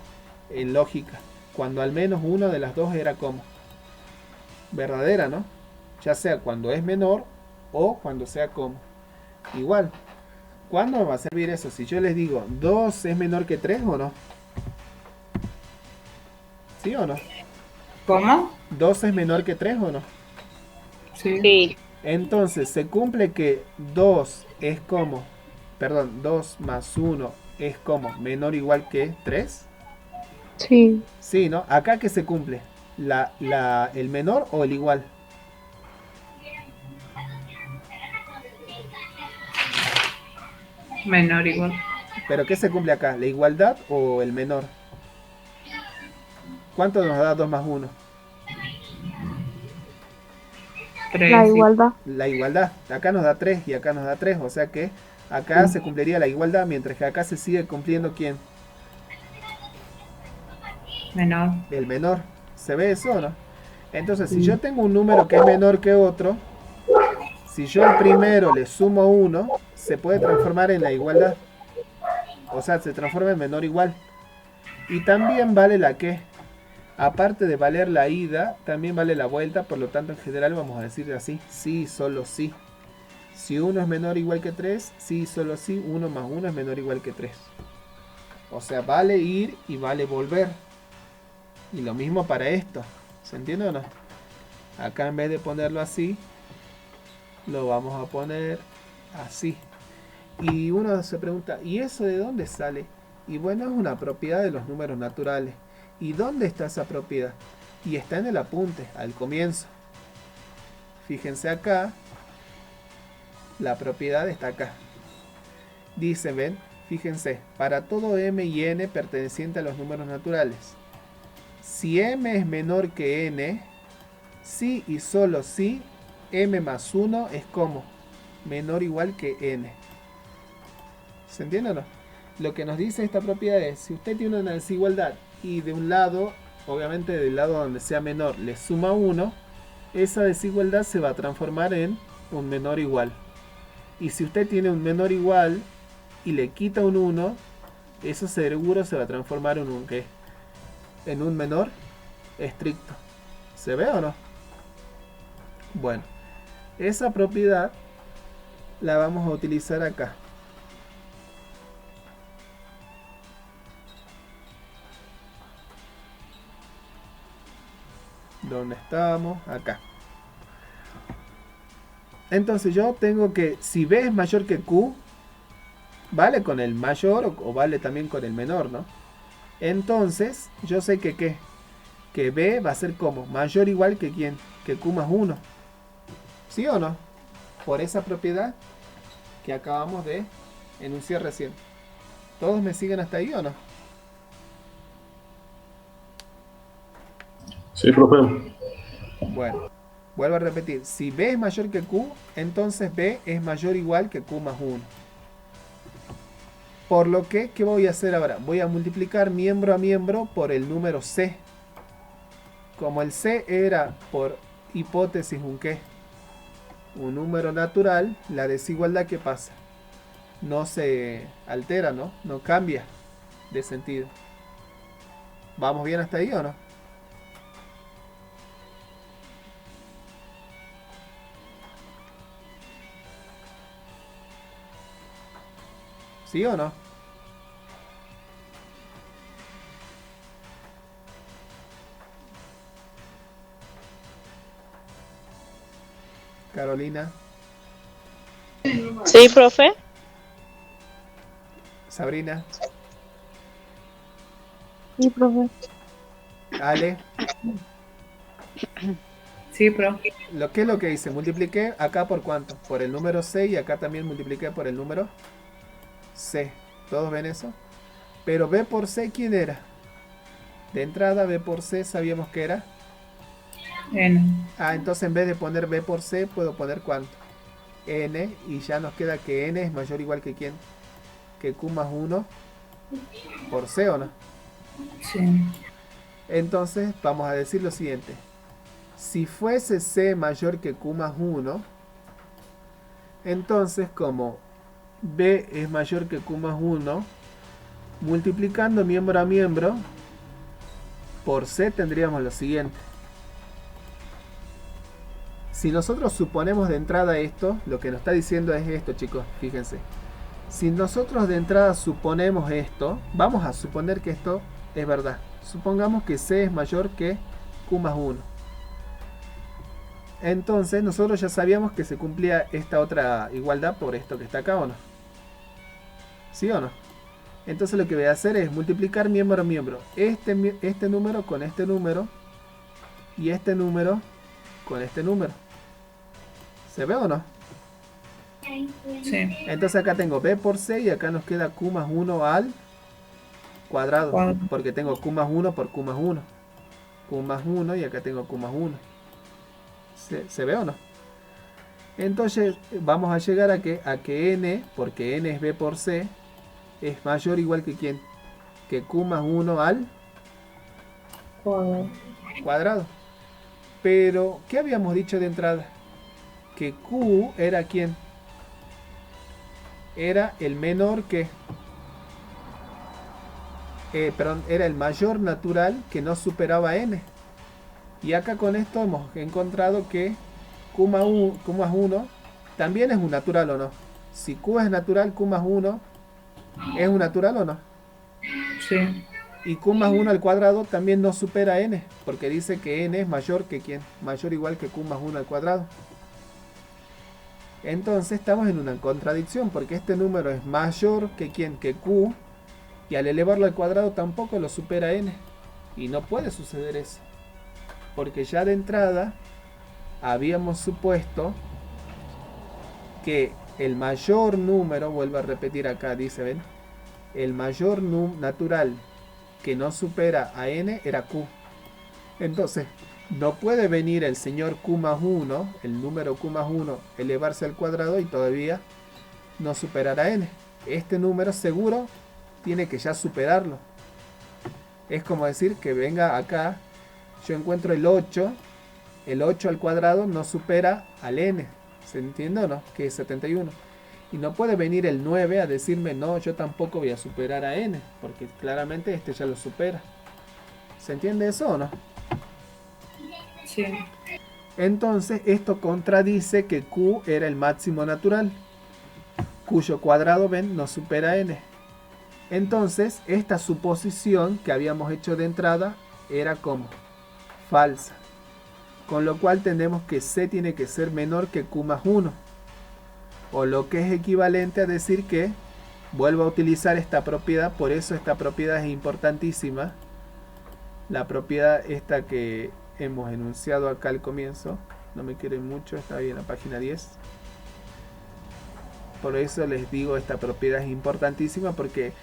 en lógica. Cuando al menos una de las dos era como verdadera, ¿no? Ya sea cuando es menor o cuando sea como igual. ¿Cuándo me va a servir eso? Si yo les digo 2 es menor que 3 o no. ¿Sí o no? ¿Cómo? 2 es menor que 3 o no. Sí. Sí. Entonces se cumple que 2 es como, perdón, 2 más 1 es como menor o igual que 3. Sí. Sí, ¿no? Acá que se cumple, el menor o el igual. Menor igual. ¿Pero qué se cumple acá? ¿La igualdad o el menor? ¿Cuánto nos da 2 más 1? 3. La igualdad. La igualdad. Acá nos da 3 y acá nos da 3. O sea que acá se cumpliría la igualdad, mientras que acá se sigue cumpliendo ¿quién? Menor. El menor. ¿Se ve eso o no? Entonces, si yo tengo un número que es menor que otro, si yo al primero le sumo 1, se puede transformar en la igualdad. O sea, se transforma en menor igual. Y también vale la que. Aparte de valer la ida, también vale la vuelta. Por lo tanto, en general vamos a decir así. Sí, solo sí. Si 1 es menor o igual que 3, sí, solo sí. 1 más 1 es menor o igual que 3. O sea, vale ir y vale volver. Y lo mismo para esto. ¿Se entiende o no? Acá en vez de ponerlo así, lo vamos a poner así. Y uno se pregunta, ¿y eso de dónde sale? Y bueno, es una propiedad de los números naturales. ¿Y dónde está esa propiedad? Y está en el apunte, al comienzo. Fíjense acá, la propiedad está acá. Dice, ven, fíjense, para todo m y n perteneciente a los números naturales. Si m es menor que n, sí y solo si m más 1 es como menor o igual que n. ¿Se entiende o no? Lo que nos dice esta propiedad es, si usted tiene una desigualdad y de un lado, obviamente del lado donde sea menor, le suma 1, esa desigualdad se va a transformar en un menor igual. Y si usted tiene un menor igual y le quita un 1, eso seguro se va a transformar en un ¿qué? En un menor estricto. ¿Se ve o no? Bueno, esa propiedad la vamos a utilizar acá. ¿Dónde estamos? Acá. Entonces yo tengo que, si B es mayor que Q, vale con el mayor o vale también con el menor, ¿no? Entonces yo sé que ¿qué? Que B va a ser como mayor o igual que ¿quién? Que Q más 1. ¿Sí o no? Por esa propiedad que acabamos de enunciar recién. ¿Todos me siguen hasta ahí o no? Sí, profe. Bueno, vuelvo a repetir. Si B es mayor que Q, entonces B es mayor o igual que Q más 1. Por lo que, ¿qué voy a hacer ahora? Voy a multiplicar miembro a miembro por el número C. Como el C era, por hipótesis, un ¿qué? Un número natural, la desigualdad, ¿qué pasa? No se altera, ¿no? No cambia de sentido. ¿Vamos bien hasta ahí o no? ¿Sí o no? Carolina, Sí, profe. Sabrina, Sí, profe. Ale. Sí, pro. ¿Qué es lo que hice? Multipliqué acá por cuánto? Por el número C y acá también multipliqué por el número C. ¿Todos ven eso? Pero B por C, ¿quién era? De entrada, B por C sabíamos que era. N. Ah, entonces en vez de poner B por C, puedo poner ¿cuánto? n, y ya nos queda que n es mayor o igual que quién, que q más 1 por c, ¿o no? Sí. Entonces vamos a decir lo siguiente: si fuese c mayor que q más 1, entonces como b es mayor que q más 1, multiplicando miembro a miembro por c tendríamos lo siguiente. Si nosotros suponemos de entrada esto, lo que nos está diciendo es esto, chicos, fíjense. Si nosotros de entrada suponemos esto, vamos a suponer que esto es verdad. Supongamos que c es mayor que q más 1. Entonces nosotros ya sabíamos que se cumplía esta otra igualdad por esto que está acá, ¿o no? ¿Sí o no? Entonces lo que voy a hacer es multiplicar miembro a miembro. Este número con este número. Y este número con este número. ¿Se ve o no? Sí. Entonces acá tengo b por c y acá nos queda q más 1 al cuadrado. Porque tengo q más 1 por q más 1. Q más 1 y acá tengo q más 1. ¿Se ve o no? Entonces vamos a llegar a que n, porque n es b por c, es mayor o igual que quién, que q más 1 al cuadrado. Pero, ¿qué habíamos dicho de entrada? Que q era quién, era el menor que, perdón, era el mayor natural que no superaba n. Y acá con esto hemos encontrado que q más 1 también es un natural, ¿o no? Si q es natural, q más 1 es un natural, ¿o no? Sí. Y q más 1 al cuadrado también no supera n, porque dice que n es mayor que quién, mayor o igual que q más 1 al cuadrado. Entonces estamos en una contradicción, porque este número es mayor que quién, que q, y al elevarlo al cuadrado tampoco lo supera n. Y no puede suceder eso, porque ya de entrada habíamos supuesto que el mayor número, vuelvo a repetir acá, dice, ven, el mayor natural que no supera a n era q. Entonces no puede venir el señor q más 1, el número q más 1, elevarse al cuadrado y todavía no superar a n. Este número seguro tiene que ya superarlo. Es como decir que venga acá, yo encuentro el 8 al cuadrado no supera al n, ¿se entiende o no? Que es 71. Y no puede venir el 9 a decirme, no, yo tampoco voy a superar a n, porque claramente este ya lo supera. ¿Se entiende eso o no? Sí. Entonces esto contradice que q era el máximo natural, cuyo cuadrado, ven, no supera n. Entonces esta suposición que habíamos hecho de entrada era como falsa. Con lo cual tenemos que c tiene que ser menor que q más 1. O lo que es equivalente a decir que vuelvo a utilizar esta propiedad, por eso esta propiedad es importantísima. La propiedad esta que hemos enunciado acá al comienzo, no me quieren mucho, está ahí en la página 10. Por eso les digo, esta propiedad es importantísima, porque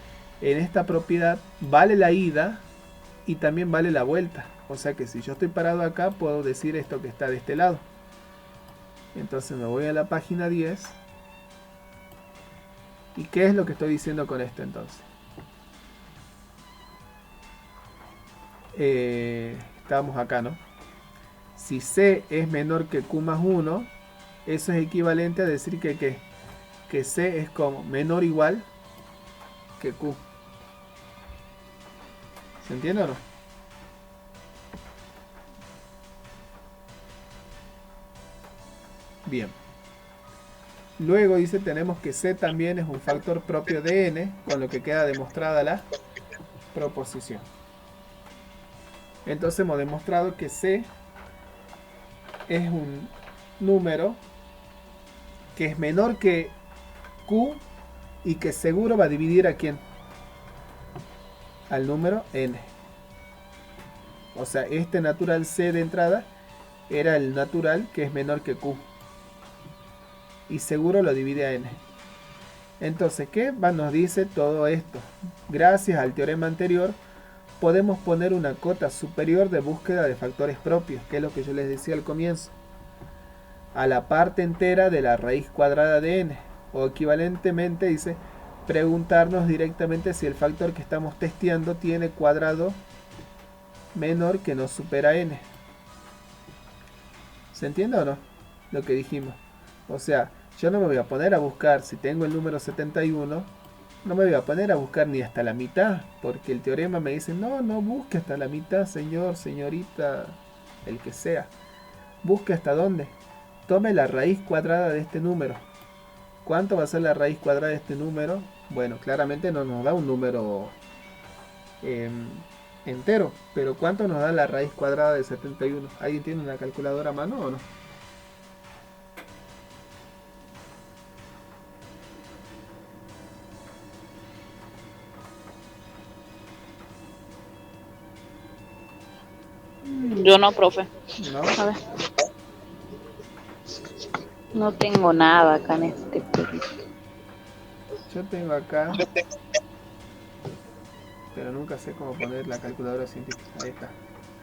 en esta propiedad vale la ida y también vale la vuelta. O sea que si yo estoy parado acá, puedo decir esto que está de este lado. Entonces me voy a la página 10. ¿Y qué es lo que estoy diciendo con esto entonces? Estábamos acá, ¿no? Si c es menor que q más 1, eso es equivalente a decir que c es como menor o igual que q. ¿Se entiende o no? Bien. Luego dice, tenemos que c también es un factor propio de n, con lo que queda demostrada la proposición. Entonces hemos demostrado que c es un número que es menor que q y que seguro va a dividir a quién, al número n. O sea, este natural c de entrada era el natural que es menor que q y seguro lo divide a n. Entonces, ¿qué nos dice todo esto? Gracias al teorema anterior podemos poner una cota superior de búsqueda de factores propios, que es lo que yo les decía al comienzo. a la parte entera de la raíz cuadrada de n. O equivalentemente dice preguntarnos directamente si el factor que estamos testeando tiene cuadrado menor que no supera n. ¿Se entiende o no? Lo que dijimos. O sea, yo no me voy a poner a buscar, si tengo el número 71, no me voy a poner a buscar ni hasta la mitad, porque el teorema me dice, no, no busque hasta la mitad, señor, señorita, el que sea. Busque hasta dónde. Tome la raíz cuadrada de este número. ¿Cuánto va a ser la raíz cuadrada de este número? Bueno, claramente no nos da un número entero, pero ¿cuánto nos da la raíz cuadrada de 71? ¿Alguien tiene una calculadora a mano o no? Yo no, profe. ¿No? A ver. No tengo nada acá en este proyecto. Yo tengo acá, pero nunca sé cómo poner la calculadora científica. Ahí está,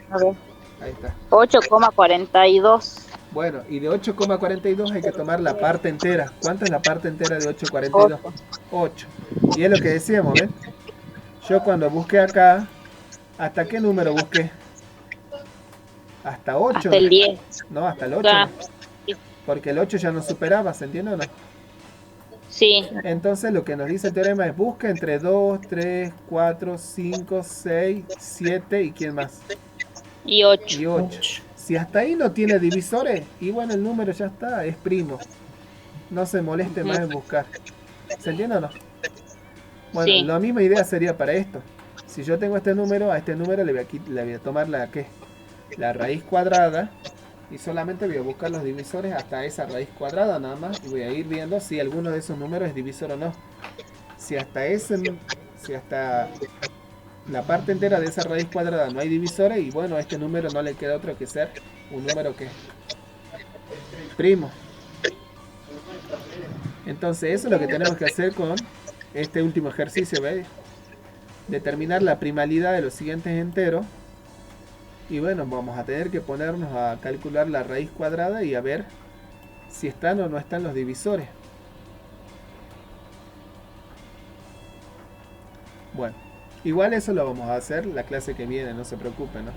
A ver. ahí está. 8,42. Bueno, y de 8,42 hay que tomar la parte entera. ¿Cuánto es la parte entera de 8,42? 8. Y es lo que decíamos, ¿ven? Yo cuando busqué acá, ¿hasta qué número busqué? Hasta 8. Hasta el 10. No, hasta el 8. Ah, Porque el 8 ya no superaba, ¿se entiende o no? sí. Entonces lo que nos dice el teorema es busca entre 2, 3, 4, 5, 6, 7 y ¿quién más? Y 8. Y 8. Si hasta ahí no tiene divisores, y bueno, el número ya está, es primo. No se moleste más en buscar. ¿Se entiende o no? Bueno, Sí. la misma idea sería para esto. Si yo tengo este número, a este número le voy a tomar la raíz cuadrada. Y solamente voy a buscar los divisores hasta esa raíz cuadrada nada más. Y voy a ir viendo si alguno de esos números es divisor o no. Si hasta la parte entera de esa raíz cuadrada no hay divisores, y bueno, a este número no le queda otro que ser un número que primo. Entonces eso es lo que tenemos que hacer con este último ejercicio, ¿veis? Determinar la primalidad de los siguientes enteros. Y bueno, vamos a tener que ponernos a calcular la raíz cuadrada y a ver si están o no están los divisores. Bueno, igual eso lo vamos a hacer la clase que viene, no se preocupen, ¿no?